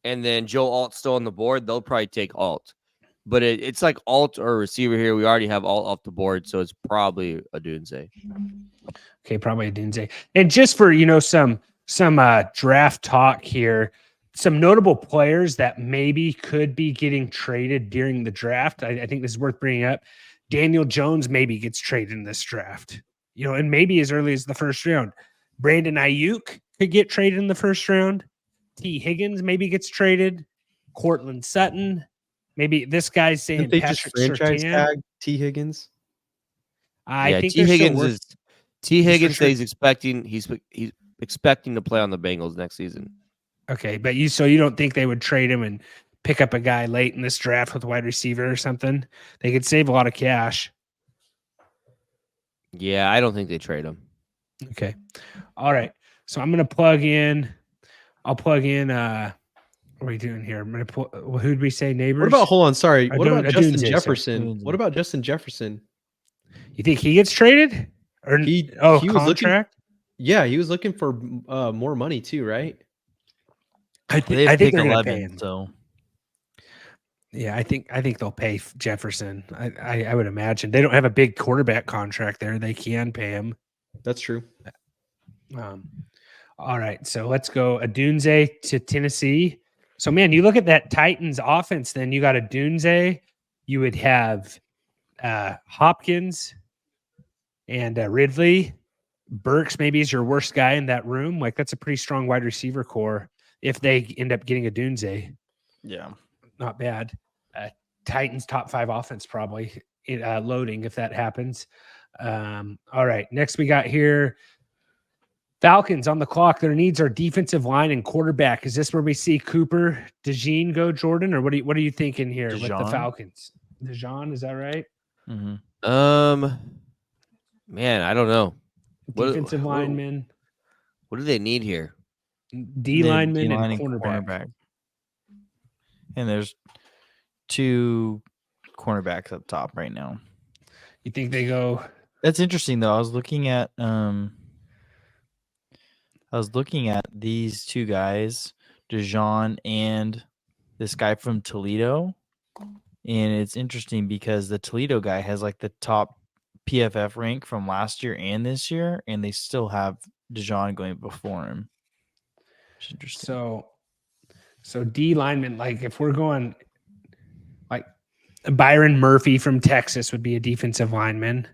Speaker 5: and then Joe Alt's still on the board. They'll probably take Alt. But it's like Alt or receiver here. We already have Alt off the board, so it's probably Adunze.
Speaker 2: Okay, probably Adunze. And just for some draft talk here, some notable players that maybe could be getting traded during the draft. I think this is worth bringing up. Daniel Jones maybe gets traded in this draft, and maybe as early as the first round. Brandon Ayuk could get traded in the first round. T. Higgins maybe gets traded. Cortland Sutton. Maybe this guy's saying
Speaker 3: they
Speaker 2: Patrick
Speaker 3: just franchise
Speaker 2: Surtain.
Speaker 3: tag T. Higgins.
Speaker 2: I think
Speaker 5: T. Higgins says he's expecting to play on the Bengals next season.
Speaker 2: Okay, but you don't think they would trade him and pick up a guy late in this draft with a wide receiver or something? They could save a lot of cash.
Speaker 5: Yeah, I don't think they trade him.
Speaker 2: Okay. All right. So I'm going to plug in. I'll plug in. What are we doing here? I'm going to who did we say? Neighbors?
Speaker 3: What about, hold on, sorry. What about Justin
Speaker 2: Adunze,
Speaker 3: Jefferson? What about Justin Jefferson?
Speaker 2: You think he gets traded? Or
Speaker 3: he was
Speaker 2: contract?
Speaker 3: He was looking for more money too, right?
Speaker 2: I think they're going to
Speaker 4: 11,
Speaker 2: pay him.
Speaker 4: So
Speaker 2: yeah, I think they'll pay Jefferson. I would imagine they don't have a big quarterback contract there. They can pay him.
Speaker 3: That's true.
Speaker 2: All right, so let's go Adunze to Tennessee. So, man, you look at that Titans offense, then you got Adunze. You would have Hopkins and Ridley. Burks maybe is your worst guy in that room. Like, that's a pretty strong wide receiver core if they end up getting Adunze.
Speaker 4: Yeah.
Speaker 2: Not bad. Titans top 5 offense probably loading if that happens. All right, next we got here Falcons on the clock. Their needs are defensive line and quarterback. Is this where we see Cooper DeJean go, Jordan, or what are you thinking here with the Falcons? DeJean, is that right?
Speaker 5: Mm-hmm. Man, I don't know.
Speaker 2: Defensive linemen.
Speaker 5: What do they need here?
Speaker 2: D lineman and cornerback.
Speaker 4: And there's 2 cornerbacks up top right now.
Speaker 2: You think they go?
Speaker 4: That's interesting though. I was looking at these 2 guys, DeJean and this guy from Toledo. And it's interesting because the Toledo guy has like the top PFF rank from last year and this year, and they still have DeJean going before him. It's interesting.
Speaker 2: So D lineman, like if we're going like Byron Murphy from Texas would be a defensive lineman.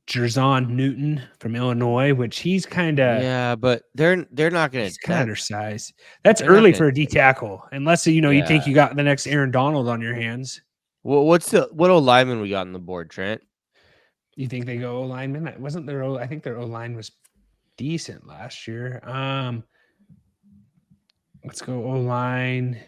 Speaker 2: Jerzon Newton from Illinois, which he's kind of
Speaker 5: but they're not going to.
Speaker 2: He's kind of undersized. That's early for a D tackle, unless you think you got the next Aaron Donald on your hands.
Speaker 5: Well, what O lineman we got on the board, Trent?
Speaker 2: You think they go O lineman? Wasn't their I think their O line was decent last year. Let's go O line.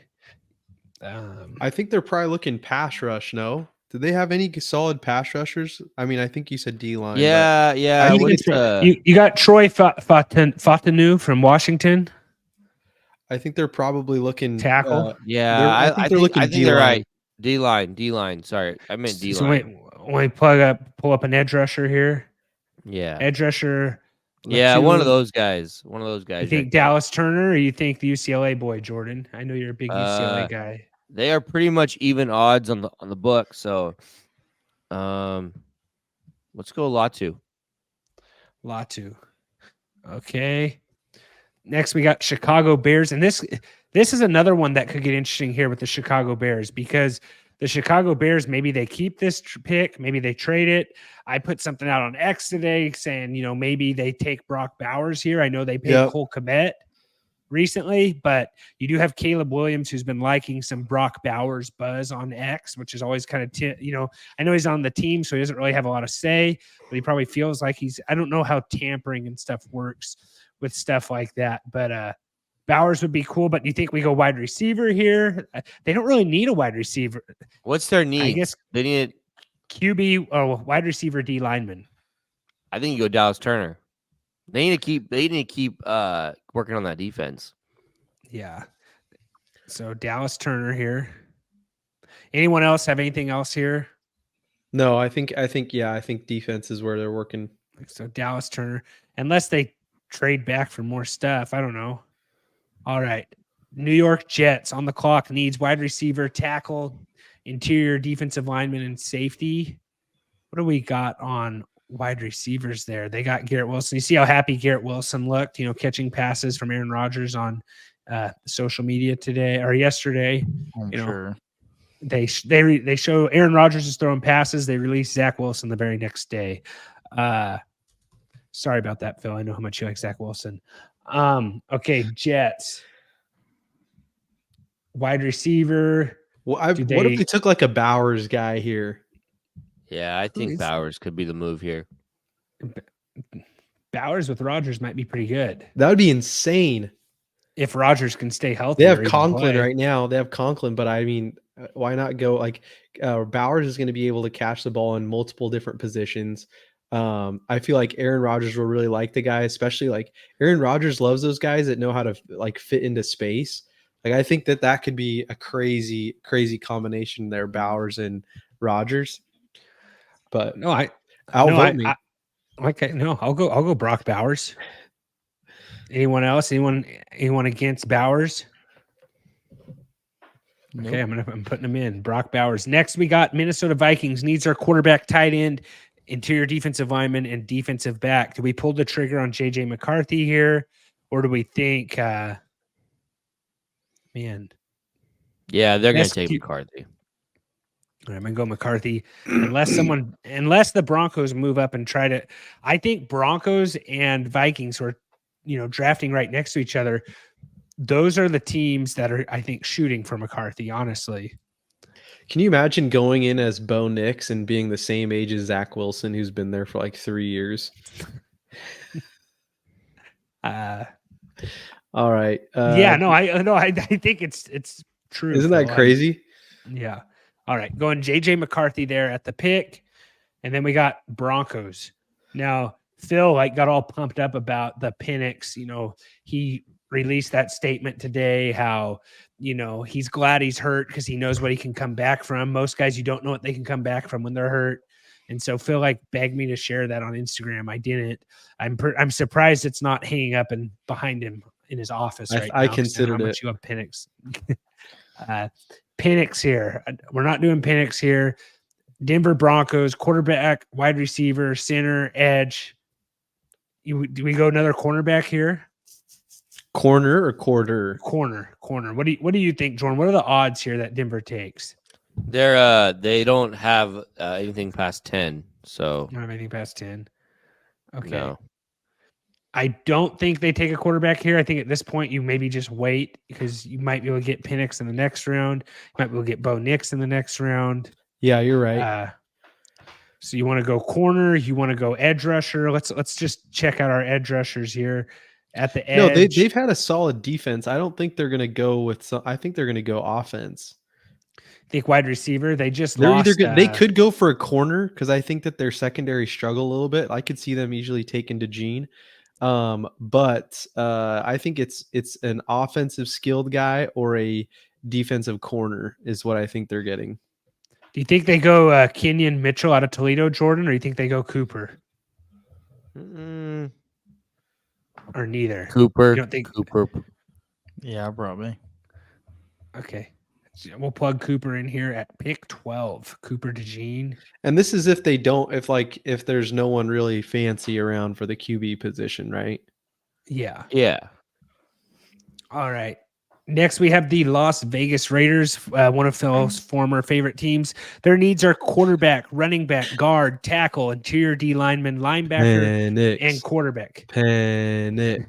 Speaker 3: I think they're probably looking pass rush. No. Do they have any solid pass rushers? I mean, I think you said D line.
Speaker 5: Yeah.
Speaker 2: I think you got Troy Fatanu from Washington.
Speaker 3: I think they're probably looking
Speaker 2: tackle.
Speaker 5: I think they're looking. I think they're right. D line. Sorry, I meant D line.
Speaker 2: So wait, pull up an edge rusher here.
Speaker 5: Yeah,
Speaker 2: edge rusher.
Speaker 5: One of those guys.
Speaker 2: You think Dallas Turner, or you think the UCLA boy Jordan? I know you're a big UCLA guy.
Speaker 5: They are pretty much even odds on the book. So, let's go Latu.
Speaker 2: Okay. Next, we got Chicago Bears, and this is another one that could get interesting here with the Chicago Bears, because the Chicago Bears, maybe they keep this pick, maybe they trade it. I put something out on X today saying, maybe they take Brock Bowers here. I know they paid Cole Kmet. recently, but you do have Caleb Williams, who's been liking some Brock Bowers buzz on X, which is always kind of, I know he's on the team, so he doesn't really have a lot of say, but he probably feels like I don't know how tampering and stuff works with stuff like that, but Bowers would be cool. But do you think we go wide receiver here? They don't really need a wide receiver.
Speaker 5: What's their need?
Speaker 2: I guess
Speaker 5: they need
Speaker 2: QB or wide receiver, D lineman.
Speaker 5: I think you go Dallas Turner. They need to keep working on that defense.
Speaker 2: Yeah. So Dallas Turner here. Anyone else have anything else here?
Speaker 3: No, I think defense is where they're working.
Speaker 2: So Dallas Turner, unless they trade back for more stuff. I don't know. All right. New York Jets on the clock needs wide receiver, tackle, interior defensive lineman, and safety. What do we got on wide receivers there? They got Garrett Wilson. You see how happy Garrett Wilson looked, catching passes from Aaron Rodgers on social media today or yesterday.
Speaker 4: I'm sure.
Speaker 2: They show Aaron Rodgers is throwing passes. They release Zach Wilson the very next day. Sorry about that, Phil. I know how much you like Zach Wilson. Okay, Jets. Wide receiver.
Speaker 3: Well, what if we took like a Bowers guy here?
Speaker 5: Yeah, I think Bowers could be the move here.
Speaker 2: Bowers with Rodgers might be pretty good.
Speaker 3: That would be insane.
Speaker 2: If Rodgers can stay healthy.
Speaker 3: They have Conklin right now. They have Conklin, but I mean, why not go like Bowers is going to be able to catch the ball in multiple different positions. I feel like Aaron Rodgers will really like the guy, especially like Aaron Rodgers loves those guys that know how to like fit into space. Like I think that could be a crazy combination there, Bowers and Rodgers. But
Speaker 2: no,
Speaker 3: I'll
Speaker 2: go Brock Bowers. Anyone else? Anyone against Bowers?
Speaker 4: Nope.
Speaker 2: Okay, I'm putting them in. Brock Bowers. Next, we got Minnesota Vikings needs our quarterback, tight end, interior defensive lineman, and defensive back. Do we pull the trigger on JJ McCarthy here, or do we think, man?
Speaker 5: Yeah, they're going to take McCarthy.
Speaker 2: All right, I'm going to go McCarthy. Unless the Broncos move up and try to, I think Broncos and Vikings who are, drafting right next to each other. Those are the teams that are, I think, shooting for McCarthy, honestly.
Speaker 3: Can you imagine going in as Bo Nix and being the same age as Zach Wilson, who's been there for like 3 years? All right.
Speaker 2: I think it's true.
Speaker 3: Isn't that crazy?
Speaker 2: Yeah. All right. Going JJ McCarthy there at the pick. And then we got Broncos. Now, Phil got all pumped up about the Penix. He released that statement today, how, he's glad he's hurt because he knows what he can come back from. Most guys, you don't know what they can come back from when they're hurt. And so Phil begged me to share that on Instagram. I didn't. I'm surprised it's not hanging up and behind him in his office right now.
Speaker 3: I considered it.
Speaker 2: You have Penix. Penix here. We're not doing Penix here. Denver Broncos, quarterback, wide receiver, center, edge. Do we go another cornerback here?
Speaker 3: Corner or quarter?
Speaker 2: Corner. What do you think, Jordan? What are the odds here that Denver takes?
Speaker 5: They don't have anything past 10, so
Speaker 2: Don't have anything past 10. Okay.
Speaker 5: No.
Speaker 2: I don't think they take a quarterback here. I think at this point you maybe just wait because you might be able to get Penix in the next round. You might be able to get Bo Nix in the next round.
Speaker 3: Yeah, you're right.
Speaker 2: So you want to go corner, you want to go edge rusher. Let's just check out our edge rushers here at the edge.
Speaker 3: No, they've had a solid defense. I don't think they're going to go with I think they're going to go offense.
Speaker 2: Think wide receiver. They just
Speaker 3: They're
Speaker 2: lost.
Speaker 3: They could go for a corner because I think that their secondary struggle a little bit. I could see them easily taking to Gene. But I think it's an offensive skilled guy or a defensive corner is what I think they're getting.
Speaker 2: Do you think they go Kenyon Mitchell out of Toledo, Jordan, or you think they go Cooper? Or neither?
Speaker 5: Cooper.
Speaker 2: You don't think
Speaker 5: Cooper?
Speaker 4: Yeah, probably.
Speaker 2: Okay. So we'll plug Cooper in here at pick 12. Cooper DeJean.
Speaker 3: And this is if there's no one really fancy around for the QB position, right?
Speaker 2: Yeah.
Speaker 5: Yeah.
Speaker 2: All right. Next, we have the Las Vegas Raiders, one of Phil's former favorite teams. Their needs are quarterback, running back, guard, tackle, interior D lineman, linebacker, and quarterback.
Speaker 3: Panic.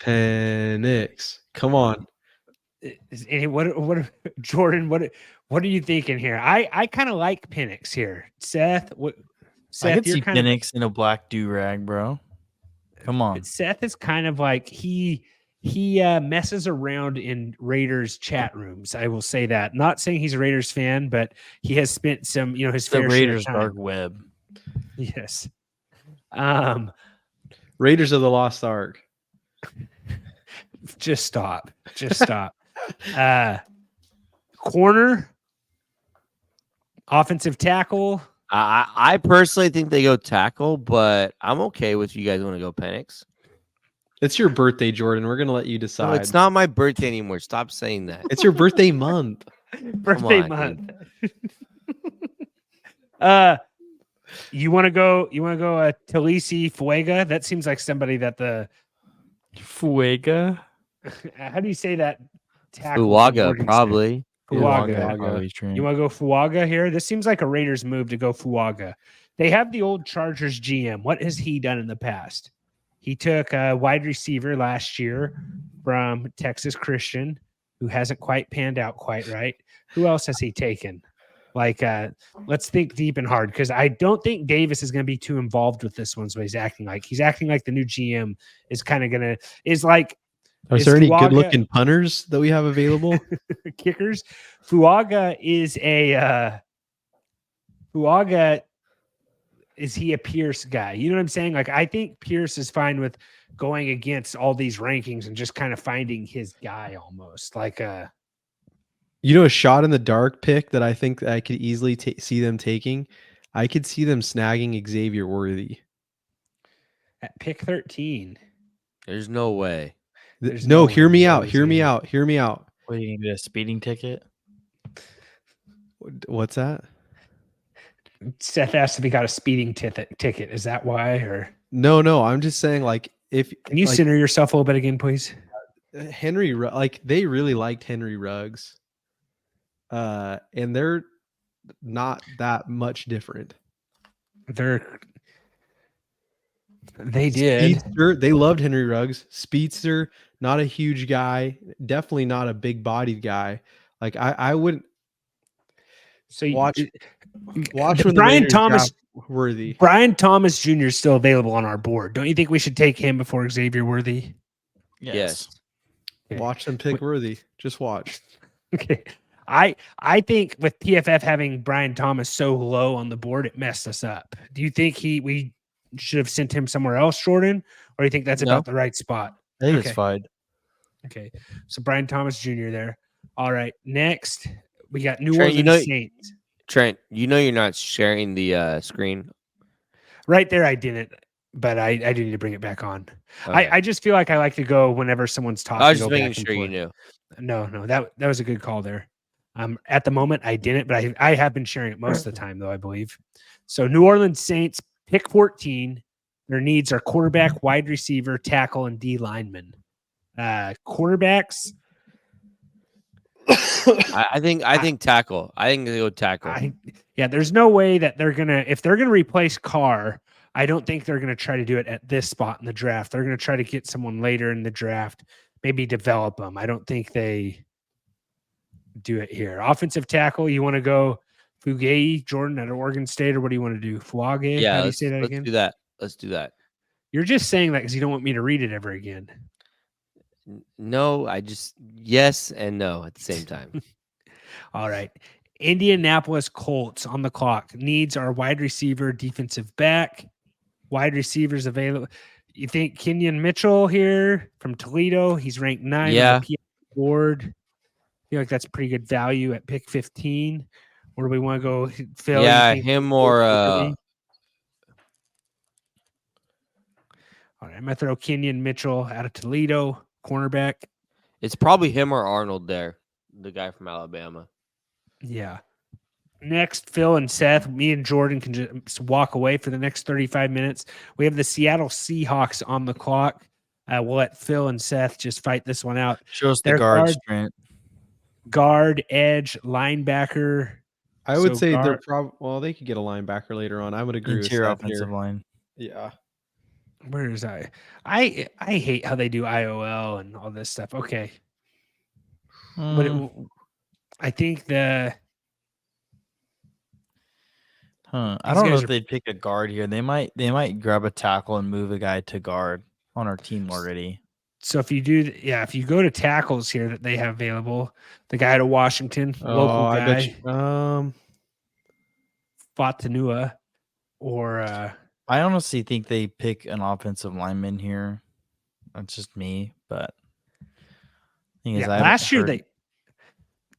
Speaker 3: Penix. Come on.
Speaker 2: What Jordan? What are you thinking here? I kind of like Penix here. Seth,
Speaker 4: I could
Speaker 2: you're
Speaker 4: see
Speaker 2: kind of
Speaker 4: Penix in a black do-rag, bro. Come on.
Speaker 2: Seth is kind of like he messes around in Raiders chat rooms. I will say that. Not saying he's a Raiders fan, but he has spent some, his
Speaker 4: The
Speaker 2: fair
Speaker 4: Raiders
Speaker 2: share of time.
Speaker 4: dark web.
Speaker 2: Yes.
Speaker 3: Raiders of the Lost Ark.
Speaker 2: Just stop. Corner, offensive tackle.
Speaker 5: I personally think they go tackle, but I'm okay with you guys want to go Penix.
Speaker 3: It's your birthday, Jordan. We're gonna let you decide.
Speaker 5: No, it's not my birthday anymore. Stop saying that.
Speaker 3: It's your birthday month.
Speaker 2: Birthday
Speaker 5: on,
Speaker 2: month. You want to go Talisi Fuega? That seems like somebody that the
Speaker 4: Fuega?
Speaker 2: how do you say that? Tackle from
Speaker 5: Fuaga,
Speaker 2: Oregon State?
Speaker 5: probably.
Speaker 2: Fuaga.
Speaker 4: Probably Trent.
Speaker 2: You want to go Fuaga here? This seems like a Raiders move to go Fuaga. They have the old Chargers GM. What has he done in the past? He took a wide receiver last year from Texas Christian, who hasn't quite panned out quite right. Who else has he taken? Let's think deep and hard, because I don't think Davis is going to be too involved with this one. So he's acting like the new GM is kind of going to
Speaker 3: Are there any good-looking punters that we have available?
Speaker 2: Kickers. Fuaga is is he a Pierce guy? You know what I'm saying? Like, I think Pierce is fine with going against all these rankings and just kind of finding his guy almost like a
Speaker 3: shot in the dark pick that I think I could easily see them taking. I could see them snagging Xavier Worthy
Speaker 2: at pick 13.
Speaker 5: There's no way.
Speaker 3: No, hear me out. Hear me out.
Speaker 4: What, you need a speeding ticket?
Speaker 3: What's that?
Speaker 2: Seth asked if he got a speeding ticket. Is that why? Or
Speaker 3: no, I'm just saying, like,
Speaker 2: can you center yourself a little bit again, please?
Speaker 3: Henry, like, they really liked Henry Ruggs, and they're not that much different.
Speaker 2: They did.
Speaker 3: Speedster, they loved Henry Ruggs. Speedster, not a huge guy, definitely not a big-bodied guy. Like, I wouldn't.
Speaker 2: So
Speaker 3: watch when
Speaker 2: Brian Thomas
Speaker 3: Worthy.
Speaker 2: Brian Thomas Jr. is still available on our board. Don't you think we should take him before Xavier Worthy?
Speaker 5: Yes.
Speaker 2: Okay.
Speaker 3: Watch them pick Worthy. Just watch.
Speaker 2: Okay. I think with PFF having Brian Thomas so low on the board, it messed us up. Do you think we should have sent him somewhere else, Jordan? Or do you think that's about the right spot?
Speaker 4: I think it's fine.
Speaker 2: Okay. So Brian Thomas Jr. there. All right. Next, we got New
Speaker 5: Trent,
Speaker 2: Orleans Saints.
Speaker 5: Trent, you're not sharing the screen.
Speaker 2: Right there, I didn't, but I do need to bring it back on.
Speaker 5: Okay.
Speaker 2: I just feel like I like to go whenever someone's talking.
Speaker 5: I was just making sure you knew.
Speaker 2: No, that was a good call there. At the moment, I didn't, but I have been sharing it most of the time, though, I believe. So New Orleans Saints, pick 14. Their needs are quarterback, wide receiver, tackle, and D lineman. Quarterbacks.
Speaker 5: I think tackle. I think they go tackle.
Speaker 2: There's no way that if they're gonna replace Carr, I don't think they're gonna try to do it at this spot in the draft. They're gonna try to get someone later in the draft, maybe develop them. I don't think they do it here. Offensive tackle, you want to go Fugayi, Jordan at Oregon State, or what do you want to do? Fuage?
Speaker 5: Yeah,
Speaker 2: how do you say that again?
Speaker 5: Let's do that.
Speaker 2: You're just saying that because you don't want me to read it ever again.
Speaker 5: No, yes and no at the same time.
Speaker 2: All right. Indianapolis Colts on the clock. Needs are wide receiver, defensive back. Wide receivers available. You think Kenyon Mitchell here from Toledo? He's ranked 9 on the PFF board. I feel like that's pretty good value at pick 15. Where do we want to go, Phil?
Speaker 5: Yeah, him or
Speaker 2: all right, I'm gonna throw Kenyon Mitchell out of Toledo, cornerback.
Speaker 5: it's probably him or Arnold there, the guy from Alabama.
Speaker 2: Yeah. Next, Phil and Seth, me and Jordan can just walk away for the next 35 minutes. We have the Seattle Seahawks on the clock. We'll let Phil and Seth just fight this one out.
Speaker 4: Show us the guards, Trent.
Speaker 2: Guard, edge, linebacker.
Speaker 3: I would say they're probably they could get a linebacker later on. I would agree with
Speaker 4: Interior
Speaker 3: Seth
Speaker 4: offensive
Speaker 3: here.
Speaker 4: line.
Speaker 3: Yeah.
Speaker 2: Where is I hate how they do IOL and all this stuff. Okay. But I think
Speaker 4: I
Speaker 2: these
Speaker 4: don't know
Speaker 2: guys
Speaker 4: if
Speaker 2: are-
Speaker 4: they'd pick a guard here. They might grab a tackle and move a guy to guard on our team already.
Speaker 2: so if you do, if you go to tackles here that they have available, the guy to Washington, local
Speaker 3: I
Speaker 2: guy,
Speaker 3: bet you.
Speaker 2: Fatanua, or
Speaker 4: I honestly think they pick an offensive lineman here. That's just me, but thing is, I haven't heard-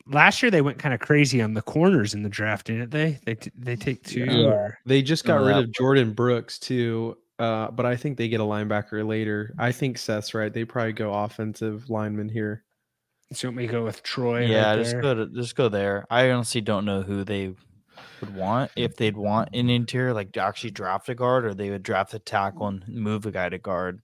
Speaker 2: last year they went kind of crazy on the corners in the draft, didn't they? They take two.
Speaker 3: Yeah.
Speaker 2: Or
Speaker 3: They just got
Speaker 5: Oh,
Speaker 3: rid
Speaker 5: that
Speaker 3: of Jordan Brooks too. But I think they get a linebacker later. I think Seth's right. They probably go offensive lineman here.
Speaker 2: so let me go with Troy.
Speaker 4: yeah,
Speaker 2: right
Speaker 4: just
Speaker 2: there.
Speaker 4: go there. I honestly don't know who they would want if they'd want an interior, like to actually draft a guard, or they would draft a tackle and move a guy to guard.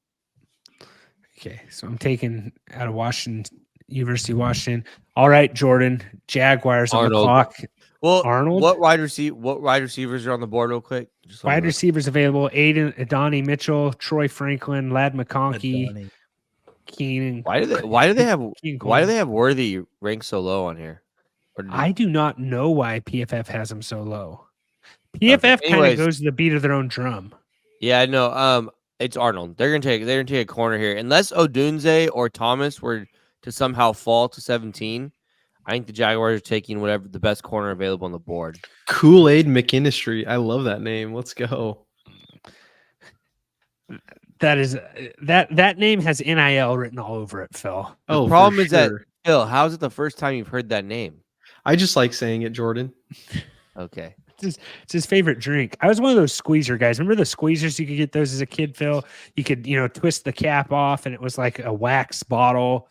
Speaker 2: Okay, so I'm taking out of Washington, University of Washington. All right, Jordan, Jaguars on the
Speaker 5: Arnold.
Speaker 2: clock.
Speaker 5: Well,
Speaker 2: Arnold?
Speaker 5: what wide receivers are on the board real quick? Just let me
Speaker 2: Wide
Speaker 5: look.
Speaker 2: receivers available: Aiden, Adonai Mitchell, Troy Franklin, Lad McConkey,
Speaker 4: Adonai.
Speaker 2: Keenan.
Speaker 5: Why do they
Speaker 2: Keenan
Speaker 5: why do
Speaker 2: Coleman.
Speaker 5: they have Worthy ranked so low on here? Or did-
Speaker 2: I do not know why PFF has them so low. PFF kind of
Speaker 5: Anyways.
Speaker 2: goes to the beat of their own drum.
Speaker 5: Yeah, no. It's Arnold. They're gonna take a corner here. Unless Odunze or Thomas were to somehow fall to 17, I think the Jaguars are taking whatever the best corner available on the board.
Speaker 3: Kool-Aid McKinstry. I love that name. Let's go.
Speaker 2: That is that name has NIL written all over it, Phil.
Speaker 5: The
Speaker 3: Oh,
Speaker 5: problem
Speaker 3: for
Speaker 5: is that
Speaker 3: sure.
Speaker 5: Phil, how is it the first time you've heard that name?
Speaker 3: I just like saying it, Jordan.
Speaker 5: Okay.
Speaker 2: It's his favorite drink. I was one of those squeezer guys. Remember the squeezers? You could get those as a kid, Phil. You could, twist the cap off, and it was like a wax bottle.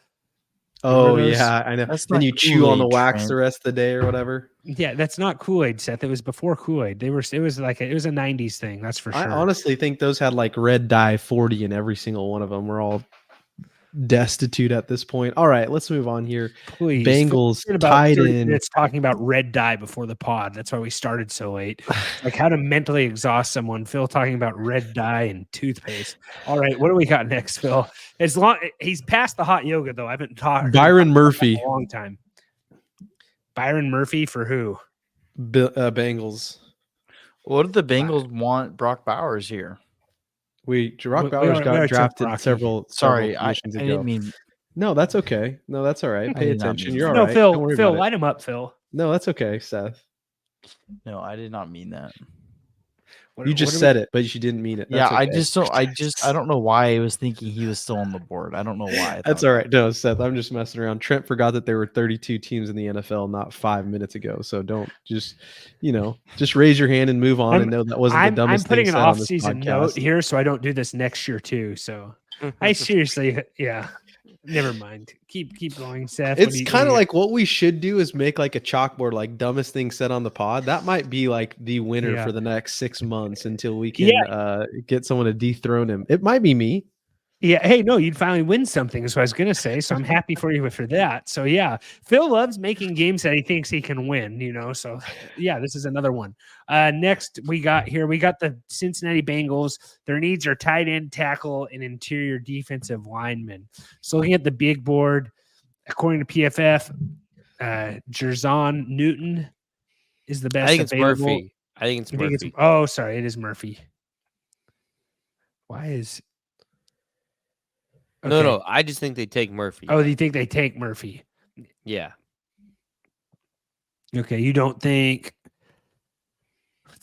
Speaker 3: Oh
Speaker 2: Remember those?
Speaker 3: yeah, I know.
Speaker 4: That's
Speaker 3: Then
Speaker 4: not
Speaker 3: you chew on the
Speaker 4: Kool-Aid,
Speaker 3: wax
Speaker 4: Trent.
Speaker 3: the rest of the day or whatever.
Speaker 2: Yeah, that's not Kool-Aid, Seth. It was before Kool-Aid. It was a '90s thing. That's for sure.
Speaker 3: I honestly think those had like red dye 40 in every single one of them. We're all destitute at this point. All right, let's move on here.
Speaker 2: Please,
Speaker 3: Bengals
Speaker 2: Phil, about
Speaker 3: tied
Speaker 2: 30
Speaker 3: in.
Speaker 2: minutes talking about red dye before the pod. That's why we started so late. Like how to mentally exhaust someone. Phil talking about red dye and toothpaste. All right, what do we got next, Phil? He's past the hot yoga though. I haven't talked
Speaker 3: Byron Murphy,
Speaker 2: a long time. Byron Murphy for who?
Speaker 3: Bengals.
Speaker 4: What did the Bengals want Brock Bowers here?
Speaker 3: Brock
Speaker 2: We
Speaker 3: Bowers
Speaker 2: already
Speaker 3: got
Speaker 2: took
Speaker 3: drafted
Speaker 2: Brocky.
Speaker 3: several
Speaker 4: Sorry, I
Speaker 3: missions ago.
Speaker 4: didn't mean.
Speaker 3: No, that's okay. No, that's all right.
Speaker 4: I
Speaker 3: Pay
Speaker 4: did not
Speaker 3: attention.
Speaker 4: mean
Speaker 3: You're all
Speaker 2: No,
Speaker 3: right. Don't worry
Speaker 2: Phil,
Speaker 3: about it.
Speaker 2: light him up, Phil.
Speaker 3: No, that's okay, Seth.
Speaker 4: No, I did not mean that.
Speaker 3: You just said it, but you didn't mean it. That's
Speaker 4: Yeah, I
Speaker 3: okay.
Speaker 4: just don't. I don't know why I was thinking he was still on the board. I don't know why. I
Speaker 3: That's
Speaker 4: thought
Speaker 3: all right. No, Seth, I'm just messing around. Trent forgot that there were 32 teams in the NFL not 5 minutes ago. So don't just raise your hand and move on and know that wasn't the dumbest
Speaker 2: I'm putting
Speaker 3: thing
Speaker 2: an
Speaker 3: said on this
Speaker 2: off-season
Speaker 3: podcast.
Speaker 2: note here, so I don't do this next year too. So I seriously, never mind. Keep going, Seth.
Speaker 3: It's kind of like what we should do is make like a chalkboard, like dumbest thing said on the pod. That might be like the winner
Speaker 2: Yeah.
Speaker 3: for the next 6 months until we can get someone to dethrone him. It might be me.
Speaker 2: Yeah. Hey, no, you'd finally win something. Is what I was gonna say. So I'm happy for you for that. So yeah, Phil loves making games that he thinks he can win. So yeah, this is another one. Next we got the Cincinnati Bengals. Their needs are tight end, tackle, and interior defensive lineman. So looking at the big board, according to PFF, Jerzon Newton is the best.
Speaker 5: I think it's
Speaker 2: available.
Speaker 5: Murphy. I think it's
Speaker 2: You think
Speaker 5: Murphy.
Speaker 2: oh, sorry, it is Murphy. Why is
Speaker 5: No,
Speaker 2: okay.
Speaker 5: no. I just think they take Murphy.
Speaker 2: Oh, do you think they take Murphy?
Speaker 5: Yeah.
Speaker 2: Okay, you don't think.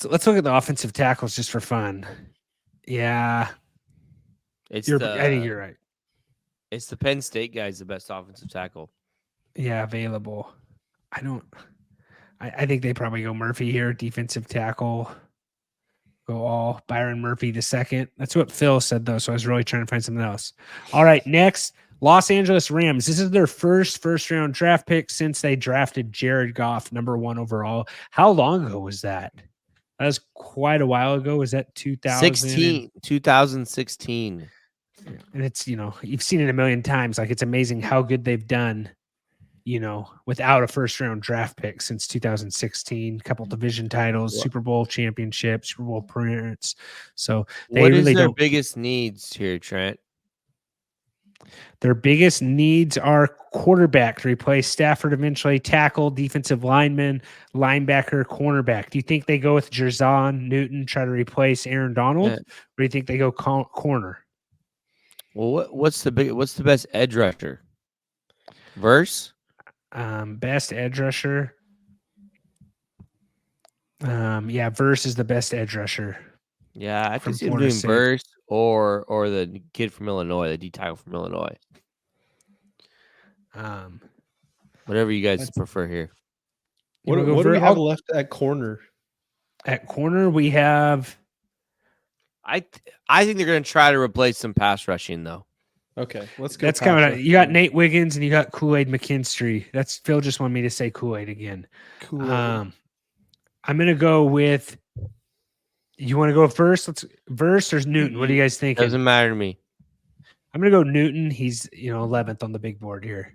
Speaker 2: Let's look at the offensive tackles just for fun. Yeah, I think you're right.
Speaker 5: It's the Penn State guy's the best offensive tackle.
Speaker 2: Yeah, available. I think they probably go Murphy here, defensive tackle. Go all Byron Murphy the second. That's what Phil said though, so I was really trying to find something else. All right, next, Los Angeles Rams. This is their first round draft pick since they drafted Jared Goff, number 1 overall. How long ago was that? That was quite a while ago. Was that 2016?
Speaker 5: 2016.
Speaker 2: And it's, you've seen it a million times. Like, it's amazing how good they've done without a first round draft pick since 2016, a couple division titles, Super Bowl championship, Super Bowl appearance. So they
Speaker 5: What is
Speaker 2: really
Speaker 5: their
Speaker 2: don't.
Speaker 5: biggest needs here, Trent?
Speaker 2: Their biggest needs are quarterback to replace Stafford eventually, tackle, defensive lineman, linebacker, cornerback. Do you think they go with Jerzon Newton, try to replace Aaron Donald,
Speaker 5: Yeah.
Speaker 2: or do you think they go corner?
Speaker 5: Well, what's the best edge rusher? Verse?
Speaker 2: Best edge rusher. Yeah, Verse is the best edge rusher.
Speaker 5: Yeah, I
Speaker 2: From
Speaker 5: can see him
Speaker 2: Florida
Speaker 5: doing
Speaker 2: State.
Speaker 5: Verse or the kid from Illinois, the D tackle from Illinois. Whatever you guys prefer here.
Speaker 3: What do we have left at corner?
Speaker 2: At corner, we have.
Speaker 5: I think they're going to try to replace some pass rushing though.
Speaker 3: Okay, let's go.
Speaker 2: That's coming out. You got Nate Wiggins and you got Kool-Aid McKinstry. That's Phil just wanted me to say Kool-Aid again.
Speaker 3: Kool-Aid.
Speaker 2: I'm gonna go with. You want to go first? Let's Verse or Newton. What do you guys think?
Speaker 5: Doesn't matter to me.
Speaker 2: I'm gonna go Newton. He's 11th on the big board here.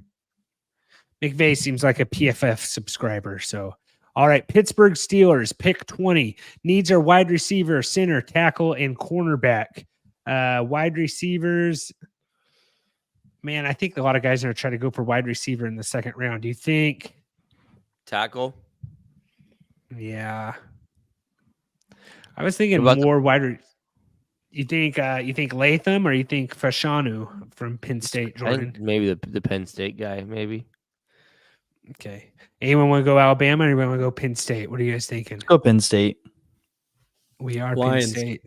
Speaker 2: McVay seems like a PFF subscriber. So, all right, Pittsburgh Steelers pick 20. Needs are wide receiver, center, tackle, and cornerback. Wide receivers. Man, I think a lot of guys are going to try to go for wide receiver in the second round. Do you think?
Speaker 5: Tackle?
Speaker 2: Yeah. I was thinking more wide. You think Latham or you think Fashanu from Penn State, Jordan?
Speaker 5: Maybe the Penn State guy, maybe.
Speaker 2: Okay. Anyone want to go Alabama or anyone want to go Penn State? What are you guys thinking?
Speaker 4: Let's go Penn State.
Speaker 2: We are
Speaker 3: Lions.
Speaker 2: Penn State.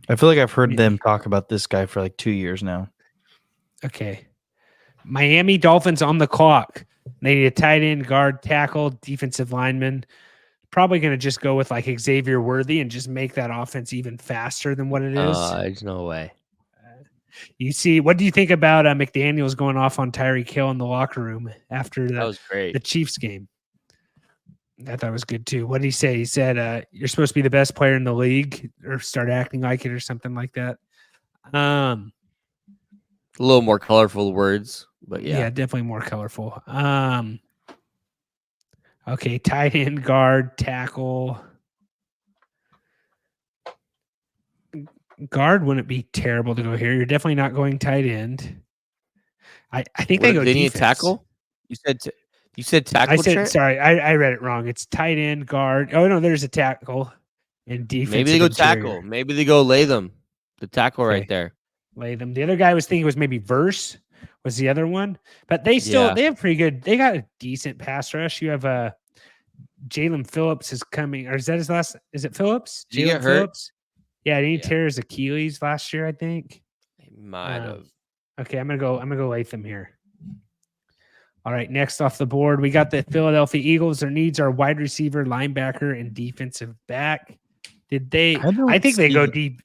Speaker 4: I feel like I've heard them talk about this guy for like 2 years now.
Speaker 2: Okay. Miami Dolphins on the clock. They need a tight end, guard, tackle, defensive lineman. Probably going to just go with like Xavier Worthy and just make that offense even faster than what it is.
Speaker 5: There's no way.
Speaker 2: You see, what do you think about McDaniels going off on Tyreek Hill in the locker room after
Speaker 5: That was great.
Speaker 2: the Chiefs game? I thought it was good too. What did he say? He said, you're supposed to be the best player in the league or start acting like it or something like that.
Speaker 5: A little more colorful words, but yeah.
Speaker 2: Definitely more colorful. Okay, tight end, guard, tackle. Guard wouldn't be terrible to go here. You're definitely not going tight end. I think they go
Speaker 5: They need
Speaker 2: defense.
Speaker 5: tackle? You said tackle?
Speaker 2: Sorry, I read it wrong. It's tight end, guard. Oh no, there's a tackle and defense.
Speaker 5: Maybe they go tackle. Maybe they go Latham, the tackle right there.
Speaker 2: Latham. The other guy I was thinking was maybe Verse was the other one, but they have pretty good. They got a decent pass rush. You have Jalen Phillips is coming, or is that his last? Is it Phillips?
Speaker 5: Did he get hurt?
Speaker 2: Phillips? Yeah, didn't he tear his Achilles last year? I think.
Speaker 5: He might have.
Speaker 2: Okay, I'm gonna go Latham here. All right, next off the board, we got the Philadelphia Eagles. Their needs are wide receiver, linebacker, and defensive back. Did they? I think they go deep.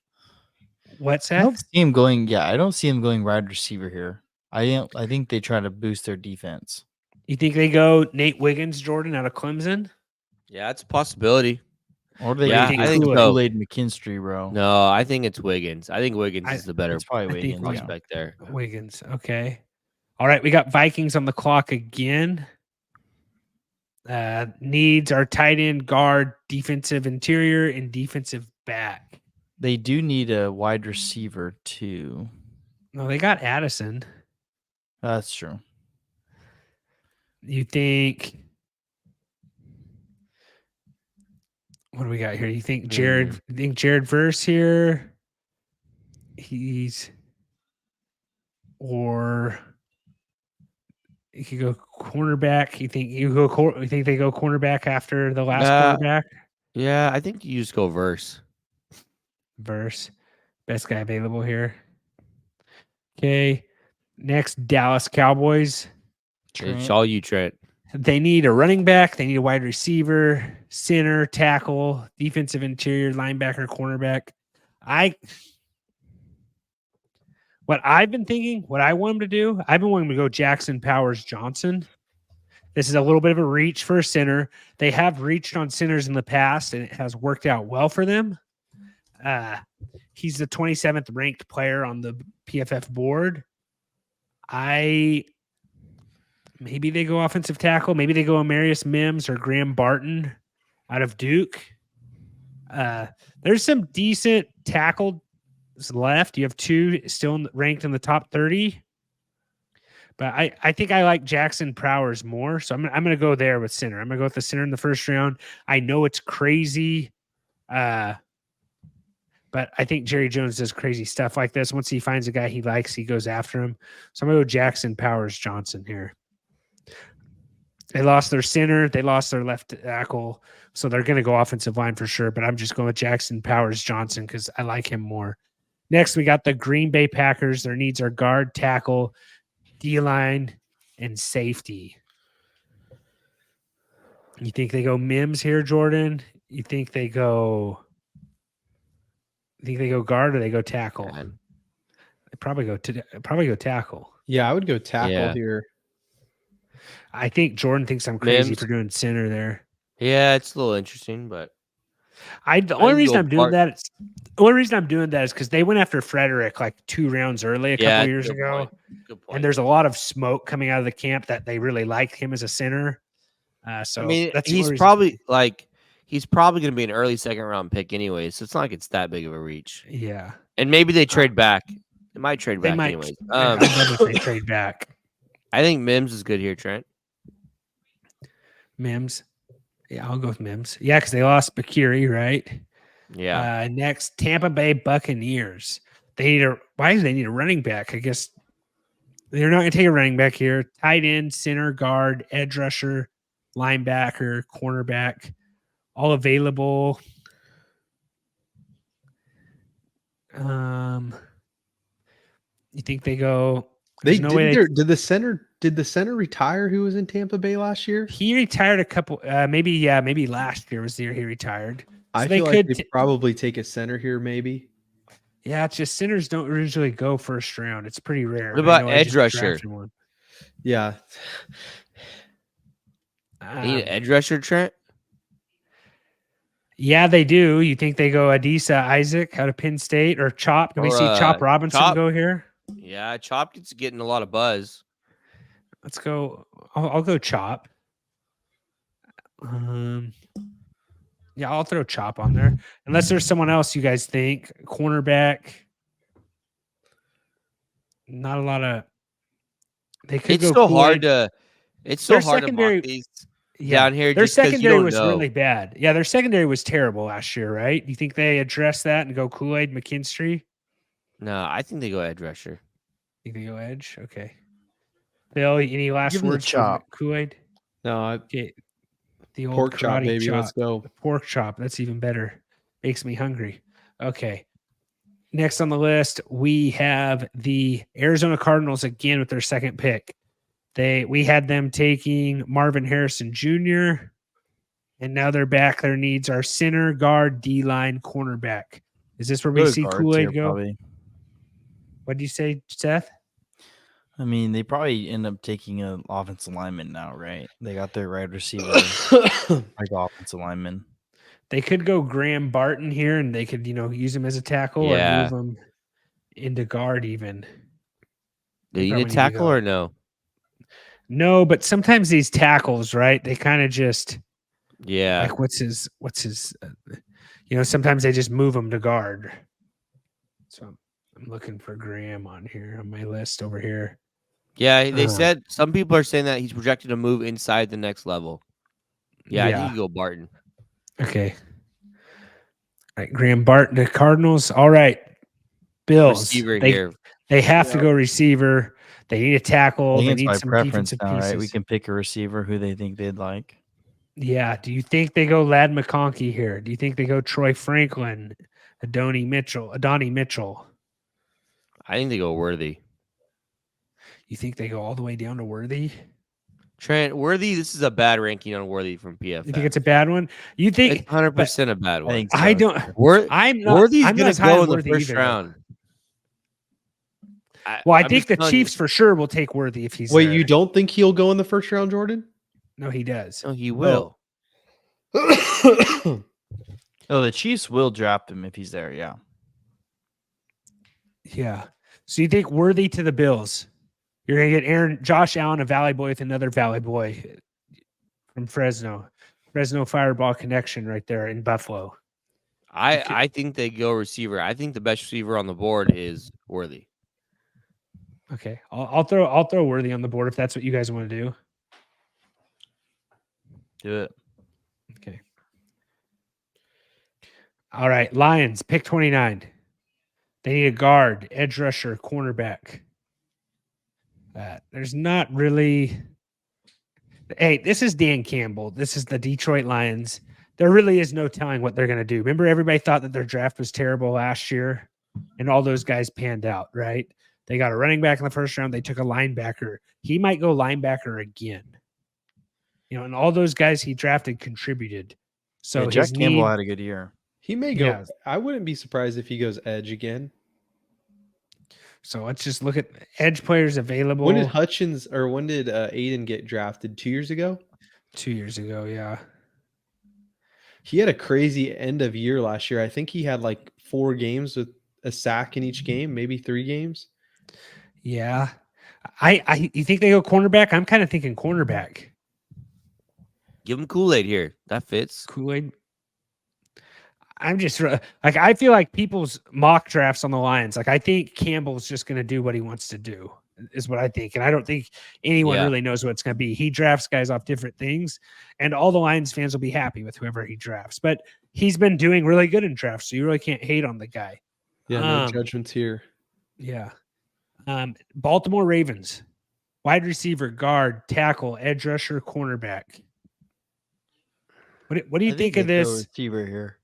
Speaker 2: What's that?
Speaker 4: I don't see him going. Yeah, I don't see him going wide receiver here. I think they try to boost their defense.
Speaker 2: You think they go Nate Wiggins, Jordan, out of Clemson?
Speaker 5: Yeah, it's a possibility.
Speaker 4: Or do they
Speaker 5: I think so.
Speaker 4: Kool-Aid McKinstry, bro?
Speaker 5: No, I think it's Wiggins. I think Wiggins is the better
Speaker 4: It's probably Wiggins.
Speaker 5: prospect there.
Speaker 2: Wiggins. Okay. All right, we got Vikings on the clock again. Needs are tight end, guard, defensive interior, and defensive back.
Speaker 4: They do need a wide receiver too.
Speaker 2: No, they got Addison.
Speaker 4: That's true.
Speaker 2: You think? What do we got here? You think Jared? You think Jared Verse here? Or you could go cornerback. You think they go cornerback after the last quarterback?
Speaker 5: Yeah, I think you just go Verse.
Speaker 2: Verse, best guy available here. Okay, next Dallas Cowboys.
Speaker 5: It's all you, Trent.
Speaker 2: They need a running back. They need a wide receiver, center, tackle, defensive interior, linebacker, cornerback. What I've been thinking, what I want them to do, I've been wanting to go Jackson Powers Johnson. This is a little bit of a reach for a center. They have reached on centers in the past, and it has worked out well for them. He's the 27th ranked player on the PFF board. Maybe they go offensive tackle. Maybe they go Amarius Mims or Graham Barton out of Duke. There's some decent tackles left. You have two still ranked in the top 30. But I think I like Jackson Prowers more. So I'm going to go there with center. I'm going to go with the center in the first round. I know it's crazy. But I think Jerry Jones does crazy stuff like this. Once he finds a guy he likes, he goes after him. So I'm going to go Jackson Powers Johnson here. They lost their center. They lost their left tackle. So they're going to go offensive line for sure. But I'm just going with Jackson Powers Johnson because I like him more. Next, we got the Green Bay Packers. Their needs are guard, tackle, D-line, and safety. You think they go Mims here, Jordan? You think they go guard or they go tackle? They probably go tackle.
Speaker 3: Yeah, I would go tackle here.
Speaker 2: I think Jordan thinks I'm crazy
Speaker 5: Mims.
Speaker 2: for doing center there.
Speaker 5: Yeah, it's a little interesting, but
Speaker 2: The only reason I'm doing that is because they went after Frederick like 2 rounds early a couple years ago.
Speaker 5: Good point.
Speaker 2: And there's a lot of smoke coming out of the camp that they really like him as a center. So
Speaker 5: I mean,
Speaker 2: that's
Speaker 5: he's probably going to be an early second round pick anyway, so it's not like it's that big of a reach.
Speaker 2: Yeah.
Speaker 5: And maybe they trade back. They might trade back anyways.
Speaker 2: I love if they trade back.
Speaker 5: I think Mims is good here, Trent.
Speaker 2: Mims. Yeah, I'll go with Mims. Yeah, because they lost Bakiri, right?
Speaker 5: Yeah.
Speaker 2: Next, Tampa Bay Buccaneers. Why do they need a running back? I guess they're not going to take a running back here. Tight end, center, guard, edge rusher, linebacker, cornerback, all available. You think they go?
Speaker 3: Did the center retire who was in Tampa Bay last year?
Speaker 2: He retired a couple, maybe last year was the year he retired. So
Speaker 3: I feel like they probably take a center here, maybe.
Speaker 2: Yeah, it's just centers don't usually go first round. It's pretty rare.
Speaker 5: What about edge rusher?
Speaker 3: Yeah.
Speaker 5: You need an edge rusher, Trent?
Speaker 2: Yeah, they do. You think they go Adisa Isaac out of Penn State or Chop? Can we see Chop Robinson go here?
Speaker 5: Yeah, Chop gets getting a lot of buzz.
Speaker 2: Let's go. I'll go Chop. Yeah, I'll throw Chop on there. Unless there's someone else you guys think. Cornerback. Not a lot of. They could.
Speaker 5: It's
Speaker 2: go
Speaker 5: so hard to. It's so hard to mock these down here.
Speaker 2: Their secondary was really bad. Yeah, their secondary was terrible last year, right? You think they address that and go Kool-Aid McKinstry?
Speaker 5: No, I think they go edge rusher.
Speaker 2: You think they go edge? Okay. Bill, any last words for Kool-Aid?
Speaker 3: No,
Speaker 2: okay. The old
Speaker 3: pork chop, baby.
Speaker 2: Chop.
Speaker 3: Let's go.
Speaker 2: The pork chop. That's even better. Makes me hungry. Okay. Next on the list, we have the Arizona Cardinals again with their second pick. We had them taking Marvin Harrison Jr. and now they're back. Their needs are center, guard, D-line, cornerback. Is this where we see Kool-Aid go?
Speaker 4: Probably.
Speaker 2: What did you say, Seth?
Speaker 4: I mean, they probably end up taking an offensive lineman now, right? They got their wide receiver, like offensive lineman.
Speaker 2: They could go Graham Barton here, and they could, use him as a tackle or move him into guard even.
Speaker 5: Do you need a tackle or no?
Speaker 2: No, but sometimes these tackles, right? They kind of just, like what's his, sometimes they just move him to guard. So I'm looking for Graham on here on my list over here.
Speaker 5: Yeah, they said some people are saying that he's projected to move inside the next level. Yeah. I think you go Barton.
Speaker 2: Okay. All right, Graham Barton to Cardinals. All right. Bills.
Speaker 5: Receiver here.
Speaker 2: They have to go receiver. They need a tackle. They need some defensive
Speaker 4: now,
Speaker 2: pieces.
Speaker 4: right? We can pick a receiver who they think they'd like.
Speaker 2: Yeah. Do you think they go Ladd McConkey here? Do you think they go Troy Franklin, Adonai Mitchell?
Speaker 5: I think they go Worthy.
Speaker 2: You think they go all the way down to Worthy?
Speaker 5: Trent, Worthy, this is a bad ranking on Worthy from PFF.
Speaker 2: You think it's a bad one? You think
Speaker 5: it's 100% a bad one.
Speaker 2: I don't.
Speaker 5: Worthy's going to go in the first round.
Speaker 2: I think the Chiefs for sure will take Worthy if he's
Speaker 3: Wait,
Speaker 2: there.
Speaker 3: you don't think he'll go in the first round, Jordan?
Speaker 2: No, he does.
Speaker 5: No, he will.
Speaker 4: Oh, the Chiefs will draft him if he's there, yeah.
Speaker 2: Yeah. So you think Worthy to the Bills? You're going to get Josh Allen, a Valley boy with another Valley boy from Fresno. Fresno Fireball connection right there in Buffalo.
Speaker 5: I think they go receiver. I think the best receiver on the board is Worthy.
Speaker 2: Okay, I'll throw Worthy on the board if that's what you guys want to do.
Speaker 4: Do it.
Speaker 2: Okay. All right, Lions pick 29. They need a guard, edge rusher, cornerback. There's not really. Hey, this is Dan Campbell. This is the Detroit Lions. There really is no telling what they're going to do. Remember, everybody thought that their draft was terrible last year, and all those guys panned out, right? They got a running back in the first round. They took a linebacker. He might go linebacker again. And all those guys he drafted contributed. So
Speaker 4: yeah, Jack Campbell had a good year.
Speaker 3: He may go.
Speaker 2: Yeah.
Speaker 3: I wouldn't be surprised if he goes edge again.
Speaker 2: So let's just look at edge players available.
Speaker 3: When did Aiden get drafted? 2 years ago?
Speaker 2: 2 years ago, yeah.
Speaker 3: He had a crazy end of year last year. I think he had like 4 games with a sack in each game, maybe 3 games.
Speaker 2: Yeah. You think they go cornerback? I'm kind of thinking cornerback.
Speaker 5: Give him Kool-Aid here. That fits.
Speaker 2: Kool-Aid. I'm just I feel like people's mock drafts on the Lions. Like, I think Campbell's just going to do what he wants to do, is what I think. And I don't think anyone really knows what it's going to be. He drafts guys off different things, and all the Lions fans will be happy with whoever he drafts. But he's been doing really good in drafts, so you really can't hate on the guy.
Speaker 3: Yeah, no judgments here.
Speaker 2: Yeah. Baltimore Ravens, wide receiver, guard, tackle, edge rusher, cornerback. What do you think of this
Speaker 4: receiver here?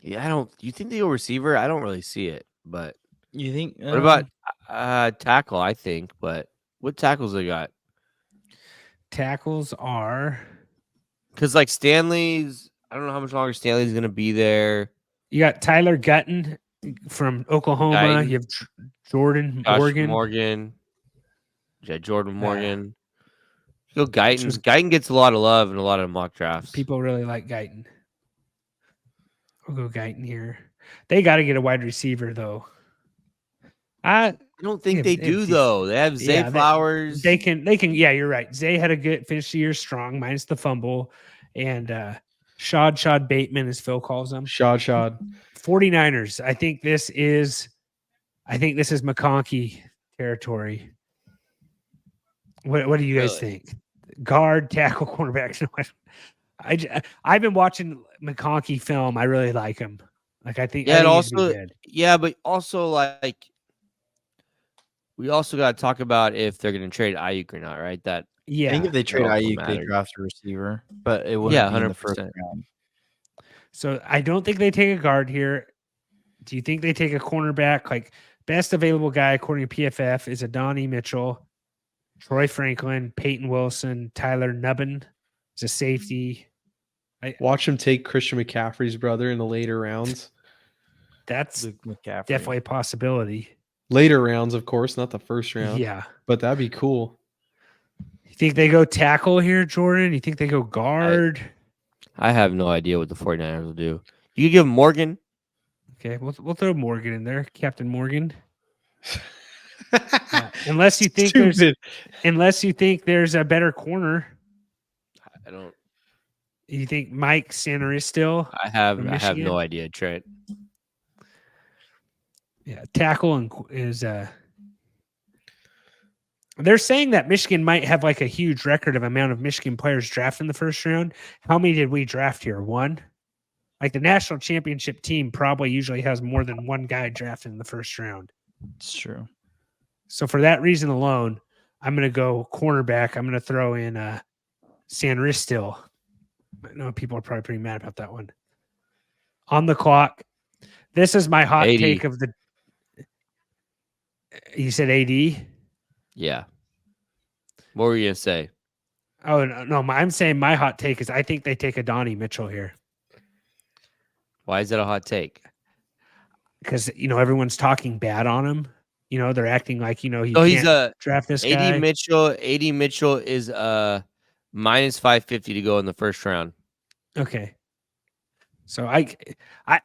Speaker 5: Yeah, you think they go receiver? I don't really see it, but
Speaker 4: You think?
Speaker 5: what about tackle? I think, but what tackles they got?
Speaker 2: Tackles are
Speaker 5: Because like Stanley's, I don't know how much longer Stanley's going to be there.
Speaker 2: you got Tyler Gutton from Oklahoma.
Speaker 5: Guyton.
Speaker 2: You have Jordan
Speaker 5: Josh
Speaker 2: Morgan.
Speaker 5: Yeah, Jordan Morgan. Go Guyton. Guyton gets a lot of love in a lot of mock drafts.
Speaker 2: People really like Guyton. We'll go Guyton here. They got to get a wide receiver though.
Speaker 5: I don't think they do though. They have Zay Flowers.
Speaker 2: They can. Yeah, you're right. Zay had a good finish the year strong, minus the fumble, and Shad Bateman, as Phil calls him.
Speaker 3: Shad.
Speaker 2: 49ers. I think this is McConkey territory. What do you guys think? Guard, tackle, cornerback. I've been watching McConkey film. I really like him. Like, I think.
Speaker 5: Yeah,
Speaker 2: I think
Speaker 5: but also like we also got to talk about if they're going to trade Ayuk or not, right?
Speaker 4: I think if they trade Ayuk, they draft a receiver, but it wouldn't be in the first round.
Speaker 2: So I don't think they take a guard here. Do you think they take a cornerback? Like, best available guy according to PFF is Adonai Mitchell, Troy Franklin, Peyton Wilson, Tyler Nubbin is a safety.
Speaker 3: Watch him take Christian McCaffrey's brother in the later rounds.
Speaker 2: That's definitely a possibility.
Speaker 3: Later rounds, of course, not the first round.
Speaker 2: Yeah.
Speaker 3: But that'd be cool.
Speaker 2: You think they go tackle here, Jordan? You think they go guard?
Speaker 5: I have no idea what the 49ers will do. You give Morgan.
Speaker 2: Okay, we'll throw Morgan in there, Captain Morgan. Unless you think there's a better corner.
Speaker 5: I don't.
Speaker 2: You think Mike Santaristil?
Speaker 5: I have no idea, Trent.
Speaker 2: Yeah, tackle is they're saying that Michigan might have like a huge record of amount of Michigan players drafted in the first round. How many did we draft here? 1? Like, the national championship team probably usually has more than 1 guy drafted in the first round.
Speaker 4: It's true.
Speaker 2: So for that reason alone, I'm going to go cornerback. I'm going to throw in Santaristil. I know people are probably pretty mad about that one. On the clock. This is my hot
Speaker 5: 80.
Speaker 2: take of the. You said AD?
Speaker 5: Yeah. What were you going to say?
Speaker 2: Oh, no. I'm saying my hot take is I think they take Adonai Mitchell here.
Speaker 5: Why is that a hot take?
Speaker 2: Because, everyone's talking bad on him. They're acting like, he can't draft this guy.
Speaker 5: AD Mitchell is minus 550 to go in the first round.
Speaker 2: Okay. So I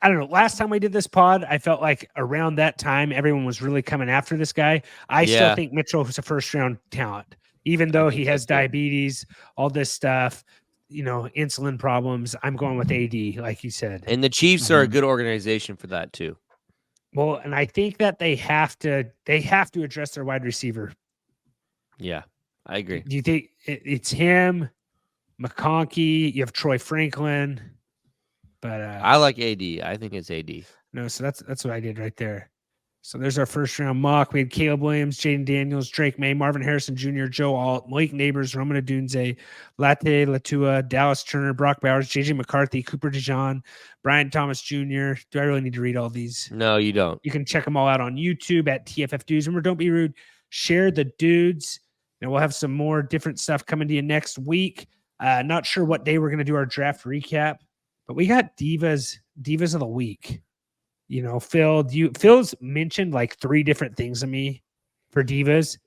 Speaker 2: don't know. Last time we did this pod, I felt like around that time everyone was really coming after this guy. I still
Speaker 5: Yeah.
Speaker 2: think Mitchell was a first round talent, even
Speaker 5: I
Speaker 2: though
Speaker 5: think
Speaker 2: he
Speaker 5: so
Speaker 2: has
Speaker 5: too.
Speaker 2: diabetes, all this stuff, insulin problems. I'm going with AD, like you said.
Speaker 5: And the Chiefs are a good organization for that too.
Speaker 2: Well, and I think that they have to address their wide receiver.
Speaker 5: Yeah, I agree.
Speaker 2: Do you think it's him, McConkey? You have Troy Franklin, but
Speaker 5: I like AD. I think it's AD.
Speaker 2: no. So that's what I did right there. So there's our first round mock. We had Caleb Williams, Jaden Daniels, Drake Maye, Marvin Harrison Jr., Joe Alt, Malik Nabers, Roman Adunze, Latte Latua, Dallas Turner, Brock Bowers, JJ McCarthy, Cooper DeJean, Brian Thomas Jr. Do I really need to read all these?
Speaker 5: No, you don't.
Speaker 2: You can check them all out on YouTube at tffdudes. Remember, don't be rude. Share the dudes. And we'll have some more different stuff coming to you next week. Not sure what day we're going to do our draft recap, but we got divas of the week. Phil's mentioned like 3 different things to me for divas.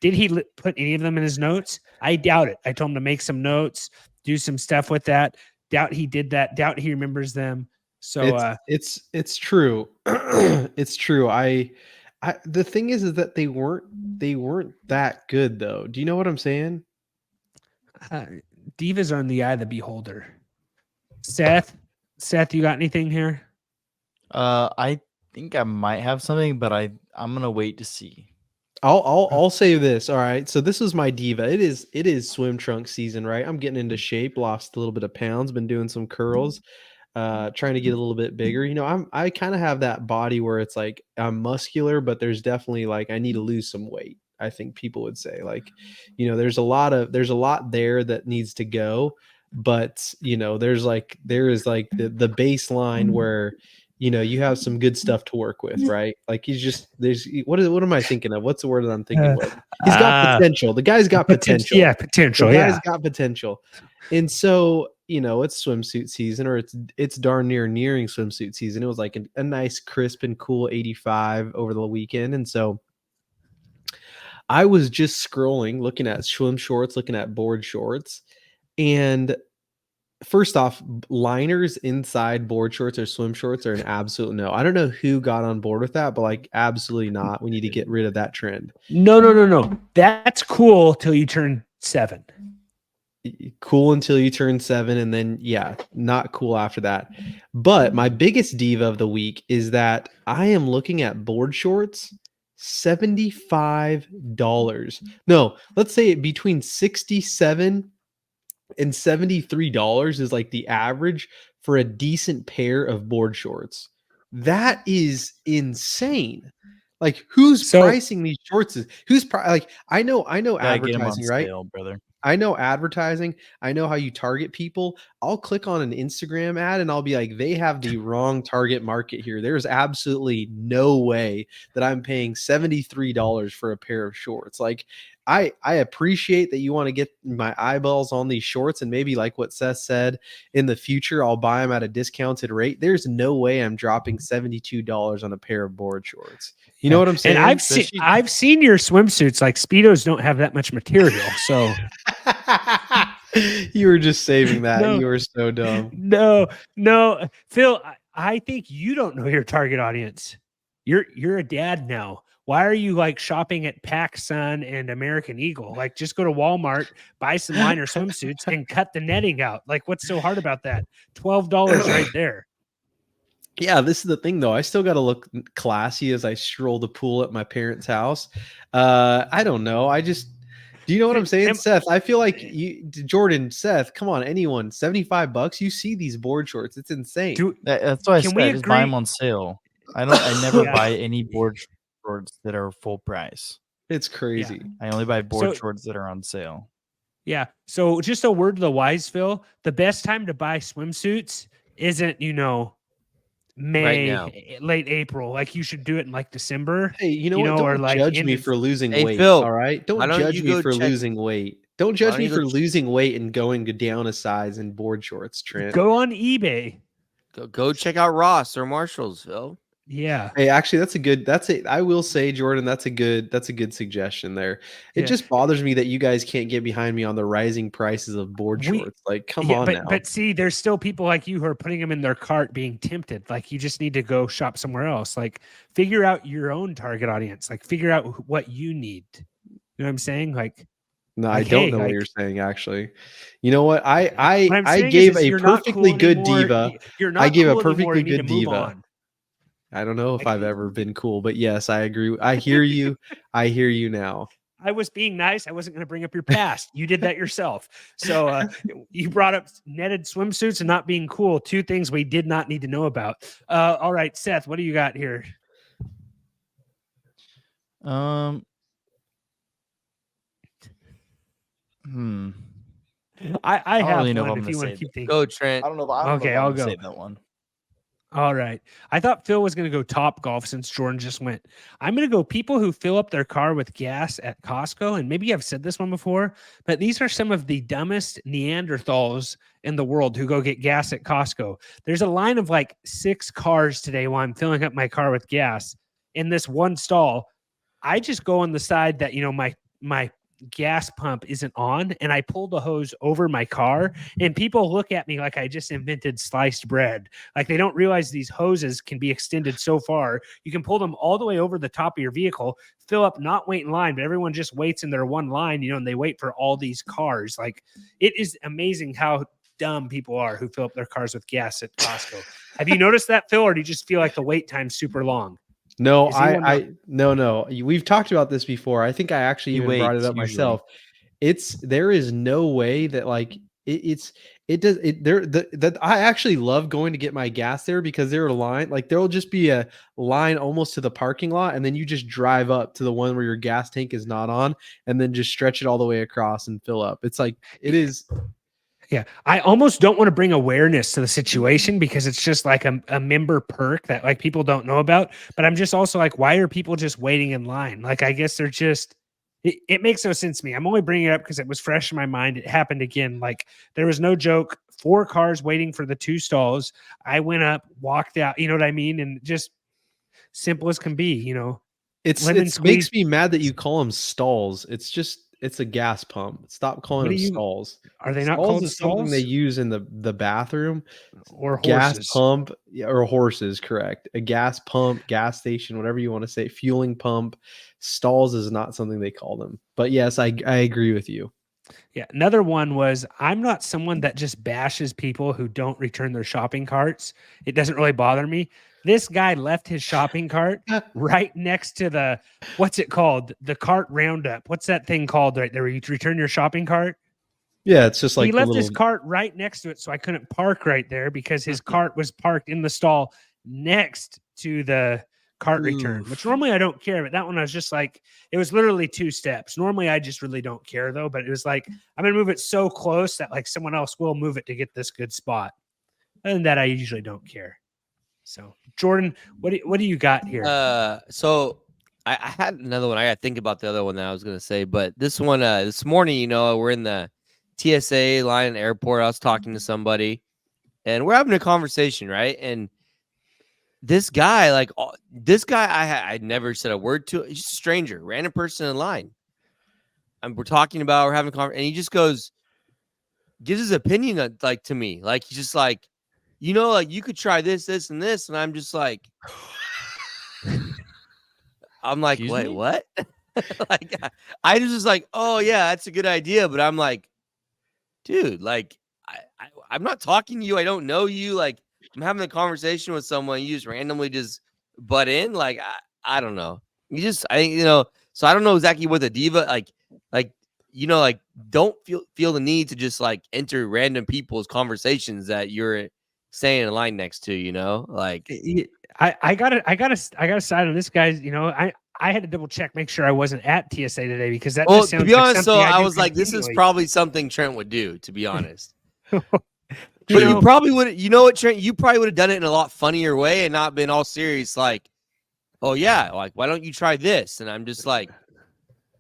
Speaker 2: Did he put any of them in his notes? I doubt it. I told him to make some notes, do some stuff with that. Doubt he did that. Doubt he remembers them. So
Speaker 3: it's true. It's true. I the thing is that they weren't that good though. Do you know what I'm saying?
Speaker 2: Divas are in the eye of the beholder. Seth, you got anything here?
Speaker 4: I think I might have something, but I'm gonna wait to see.
Speaker 3: I'll say this. All right. So this was my diva. It is swim trunk season, right? I'm getting into shape, lost a little bit of pounds, been doing some curls, trying to get a little bit bigger. I kind of have that body where it's like I'm muscular, but there's definitely like I need to lose some weight. I think people would say like, there's a lot there that needs to go, but there is like the baseline where you have some good stuff to work with, right? Like what am I thinking of? What's the word that I'm thinking of? He's got potential. The guy's got potential.
Speaker 2: Yeah, potential.
Speaker 3: The guy's
Speaker 2: Yeah,
Speaker 3: got potential. And so, it's swimsuit season, or it's darn nearing swimsuit season. It was like a nice, crisp and cool 85 over the weekend. And so I was just scrolling, looking at swim shorts, looking at board shorts. And first off, liners inside board shorts or swim shorts are an absolute no. I don't know who got on board with that, but like absolutely not. We need to get rid of that trend.
Speaker 2: No. That's cool till you turn 7.
Speaker 3: Cool until you turn 7, and then not cool after that. But my biggest diva of the week is that I am looking at board shorts, $75. No, let's say between $67 and $73 is like the average for a decent pair of board shorts. That is insane. Like who's pricing these shorts? I know advertising, right?
Speaker 4: Sale, brother.
Speaker 3: I know advertising. I know how you target people. I'll click on an Instagram ad and I'll be like, they have the wrong target market here. There's absolutely no way that I'm paying $73 for a pair of shorts. Like I appreciate that you want to get my eyeballs on these shorts, and maybe like what Seth said, in the future, I'll buy them at a discounted rate. There's no way I'm dropping $72 on a pair of board shorts. You know what I'm saying?
Speaker 2: And I've seen your swimsuits. Like Speedos don't have that much material. So
Speaker 3: you were just saving that.
Speaker 2: No.
Speaker 3: You were so dumb.
Speaker 2: No, Phil. I think you don't know your target audience. You're a dad now. Why are you like shopping at PacSun and American Eagle? Like just go to Walmart, buy some liner swimsuits, and cut the netting out. Like what's so hard about that? $12 right there.
Speaker 3: Yeah, this is the thing though. I still got to look classy as I stroll the pool at my parents' house. I don't know. Do you know what I'm saying, Seth? I feel like Jordan, Seth, come on, anyone, $75. You see these board shorts. It's insane.
Speaker 4: That's why I said just buy them on sale. I never buy any board shorts that are full price.
Speaker 3: It's crazy.
Speaker 4: Yeah. I only buy board shorts that are on sale.
Speaker 2: Yeah. So just a word to the wise, Phil. The best time to buy swimsuits isn't, May, right, late April. Like you should do it in like December.
Speaker 3: Hey, you know what? Don't judge me for losing weight.
Speaker 5: Phil,
Speaker 3: all right, don't judge me for losing weight. Don't judge me for losing weight and going down a size in board shorts, Trent.
Speaker 2: Go on eBay.
Speaker 5: Go check out Ross or Marshalls, Phil.
Speaker 2: Yeah.
Speaker 3: Hey, actually, I will say, Jordan, that's a good suggestion there. It
Speaker 2: Yeah.
Speaker 3: just bothers me that you guys can't get behind me on the rising prices of board shorts. Like, come on now.
Speaker 2: But see, there's still people like you who are putting them in their cart being tempted. Like, you just need to go shop somewhere else. Like, figure out your own target audience. Like, figure out what you need. You know what I'm saying? Like,
Speaker 3: No, I
Speaker 2: like,
Speaker 3: don't
Speaker 2: hey,
Speaker 3: know what
Speaker 2: like-
Speaker 3: you're saying, actually. You know what?
Speaker 2: what I'm
Speaker 3: I
Speaker 2: saying
Speaker 3: gave
Speaker 2: is
Speaker 3: a
Speaker 2: you're not
Speaker 3: perfectly
Speaker 2: cool
Speaker 3: good
Speaker 2: anymore.
Speaker 3: diva.
Speaker 2: You're not
Speaker 3: I gave a
Speaker 2: cool anymore.
Speaker 3: perfectly
Speaker 2: You need
Speaker 3: good
Speaker 2: to move
Speaker 3: diva.
Speaker 2: on.
Speaker 3: I don't know if
Speaker 2: Like-
Speaker 3: I've ever been cool, but yes, I agree. I hear you. I hear you now.
Speaker 2: I was being nice. I wasn't going to bring up your past. You did that yourself. So you brought up netted swimsuits and not being cool. Two things we did not need to know about. All right, Seth, what do you got here?
Speaker 4: Hmm.
Speaker 2: I
Speaker 4: don't
Speaker 2: have
Speaker 4: really know if
Speaker 2: one
Speaker 4: I'm
Speaker 2: if you
Speaker 4: gonna
Speaker 2: want to
Speaker 4: say
Speaker 2: keep thinking.
Speaker 5: Go, Trent.
Speaker 4: I don't know. I don't
Speaker 2: Okay,
Speaker 4: know if I'm
Speaker 2: I'll
Speaker 4: gonna
Speaker 2: go.
Speaker 4: say that one.
Speaker 2: All right. I thought Phil was going to go Top Golf since Jordan just went. I'm going to go people who fill up their car with gas at Costco. And maybe I've said this one before, but these are some of the dumbest Neanderthals in the world who go get gas at Costco. There's a line of like 6 cars today while I'm filling up my car with gas in this one stall. I just go on the side that, my gas pump isn't on, and I pull the hose over my car, and people look at me like I just invented sliced bread. Like, they don't realize these hoses can be extended so far. You can pull them all the way over the top of your vehicle, fill up, not wait in line, but everyone just waits in their one line, and they wait for all these cars. Like, it is amazing how dumb people are who fill up their cars with gas at Costco. Have you noticed that, Phil, or do you just feel like the wait time's super long?
Speaker 3: No,
Speaker 2: Is he one of-
Speaker 3: no. We've talked about this before. I think I actually
Speaker 4: He
Speaker 3: even brought it
Speaker 4: waits,
Speaker 3: up
Speaker 4: usually.
Speaker 3: myself. There is no way that like I actually love going to get my gas there because there are line, like there'll just be a line almost to the parking lot, and then you just drive up to the one where your gas tank is not on, and then just stretch it all the way across and fill up. It's like it is.
Speaker 2: Yeah, I almost don't want to bring awareness to the situation because it's just like a member perk that like people don't know about. But I'm just also like, why are people just waiting in line? Like, I guess they're just, it makes no sense to me. I'm only bringing it up because it was fresh in my mind. It happened again. Like, there was no joke. 4 cars waiting for the 2 stalls. I went up, walked out, you know what I mean? And just simple as can be,
Speaker 3: It makes me mad that you call them stalls. It's a gas pump. Stop calling them stalls.
Speaker 2: Are they not
Speaker 3: Stalls
Speaker 2: called
Speaker 3: is something
Speaker 2: stalls?
Speaker 3: they use in the bathroom.
Speaker 2: Or
Speaker 3: gas
Speaker 2: horses?
Speaker 3: pump, or horses, correct. A gas pump, gas station, whatever you want to say, fueling pump. Stalls is not something they call them. But yes, I agree with you.
Speaker 2: Yeah. Another one was, I'm not someone that just bashes people who don't return their shopping carts. It doesn't really bother me. This guy left his shopping cart right next to the, what's it called? The cart roundup. What's that thing called right there where you return your shopping cart?
Speaker 3: Yeah, it's just like
Speaker 2: he left his cart right next to it, so I couldn't park right there because his cart was parked in the stall next to the cart return, which normally I don't care. But that one, I was just like, it was literally 2 steps. Normally, I just really don't care though. But it was like, I'm gonna move it so close that like someone else will move it to get this good spot. Other than that, I usually don't care. So, Jordan, what do you got here?
Speaker 5: So I had another one. I got to think about the other one that I was gonna say, but this one, this morning, we're in the TSA line at the airport. I was talking to somebody, and we're having a conversation, right? And this guy, I never said a word to. He's just a stranger, random person in line. And we're talking about, we're having a conversation, and he just gives his opinion, like to me, like he's just like, like you could try this, this, and this, and I'm just like, I'm like,
Speaker 4: Excuse
Speaker 5: wait,
Speaker 4: me?
Speaker 5: what? Like, I was just like, oh yeah, that's a good idea, but I'm like, dude, like, I'm not talking to you. I don't know you. Like, I'm having a conversation with someone. You just randomly just butt in. Like, I don't know. So I don't know exactly what the diva like, don't feel the need to just like enter random people's conversations that you're staying in line next to, like.
Speaker 2: I gotta side on this guy's. I had to double check, make sure I wasn't at TSA today because that.
Speaker 5: Well,
Speaker 2: just sounds
Speaker 5: to be
Speaker 2: like
Speaker 5: honest, so
Speaker 2: something
Speaker 5: I
Speaker 2: do
Speaker 5: was like, this is
Speaker 2: continually.
Speaker 5: probably something Trent would do, to be honest.
Speaker 2: You
Speaker 5: But
Speaker 2: know-
Speaker 5: you probably would. You know what, Trent? You probably would have done it in a lot funnier way and not been all serious. Like, oh yeah, like why don't you try this? And I'm just like,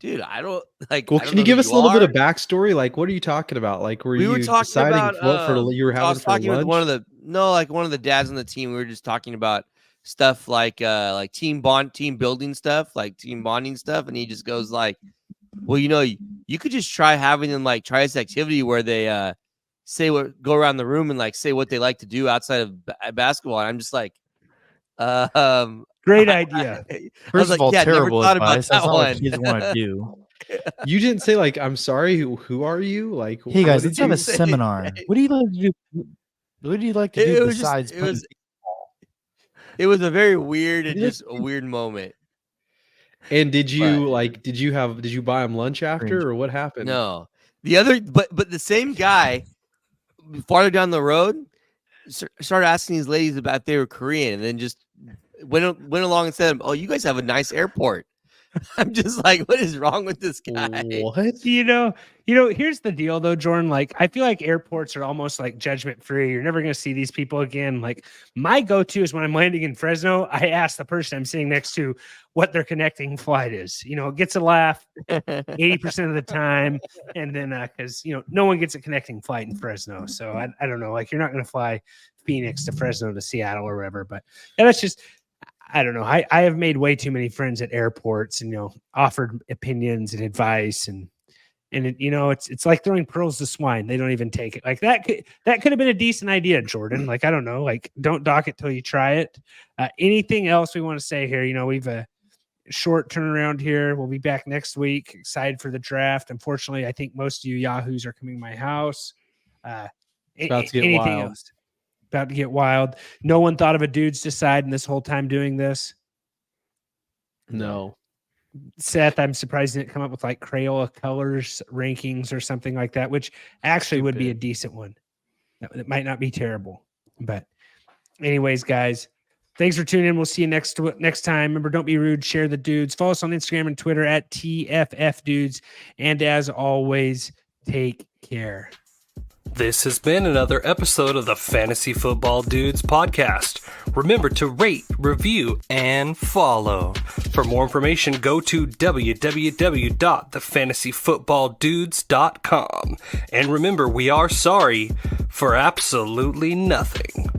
Speaker 5: dude, I don't like.
Speaker 3: Well,
Speaker 5: I don't
Speaker 3: can
Speaker 5: know
Speaker 3: you give
Speaker 5: who
Speaker 3: us a little bit
Speaker 5: are.
Speaker 3: of backstory? Like, what are you talking about? Like,
Speaker 5: We were
Speaker 3: you
Speaker 5: talking
Speaker 3: deciding
Speaker 5: about
Speaker 3: what for you were
Speaker 5: I
Speaker 3: having
Speaker 5: was
Speaker 3: for
Speaker 5: talking
Speaker 3: lunch?
Speaker 5: with one of the dads on the team. We were just talking about stuff like team building stuff, like team bonding stuff, and he just goes like, well, you could just try having them like try this activity where they go around the room and like say what they like to do outside of basketball. And I'm just like,
Speaker 2: Great idea.
Speaker 4: First of all, terrible advice. That's not what
Speaker 5: one.
Speaker 4: kids want to do.
Speaker 3: You didn't say like, I'm sorry. Who are you? Like,
Speaker 4: Hey
Speaker 3: what
Speaker 4: guys,
Speaker 3: did
Speaker 4: let's have
Speaker 3: you
Speaker 4: a
Speaker 3: say?
Speaker 4: seminar. What do you like to do? What do you like to do besides?
Speaker 5: It was a very weird and just a weird moment.
Speaker 3: And did you buy him lunch after, or what happened?
Speaker 5: No, but the same guy farther down the road started asking these ladies about if they were Korean, and then just went along and said, "Oh, you guys have a nice airport." I'm just like, what is wrong with this guy?
Speaker 3: What?
Speaker 2: Here's the deal though, Jordan. Like, I feel like airports are almost like judgment free. You're never going to see these people again. Like, my go-to is when I'm landing in Fresno, I ask the person I'm sitting next to what their connecting flight is. It gets a laugh 80% of the time. And then, cause no one gets a connecting flight in Fresno. So I don't know, like, you're not going to fly Phoenix to Fresno to Seattle or wherever, but that's just, I don't know. I have made way too many friends at airports and, offered opinions and advice and it's like throwing pearls to swine. They don't even take it. Like that could have been a decent idea, Jordan. Like, I don't know, like don't dock it till you try it. Anything else we want to say here? We've a short turnaround here. We'll be back next week. Excited for the draft. Unfortunately, I think most of you Yahoos are coming to my house.
Speaker 3: About to get
Speaker 2: anything
Speaker 3: wild.
Speaker 2: else? About to get wild. No one thought of a dude's deciding this whole time doing this.
Speaker 3: No.
Speaker 2: Seth, I'm surprised he didn't come up with like Crayola colors rankings or something like that, which actually would be a decent one. It might not be terrible, but anyways, guys, thanks for tuning in. We'll see you next time. Remember, don't be rude. Share the dudes. Follow us on Instagram and Twitter at tffdudes. And as always, take care.
Speaker 1: This has been another episode of the Fantasy Football Dudes podcast. Remember to rate, review, and follow. For more information, go to www.thefantasyfootballdudes.com. And remember, we are sorry for absolutely nothing.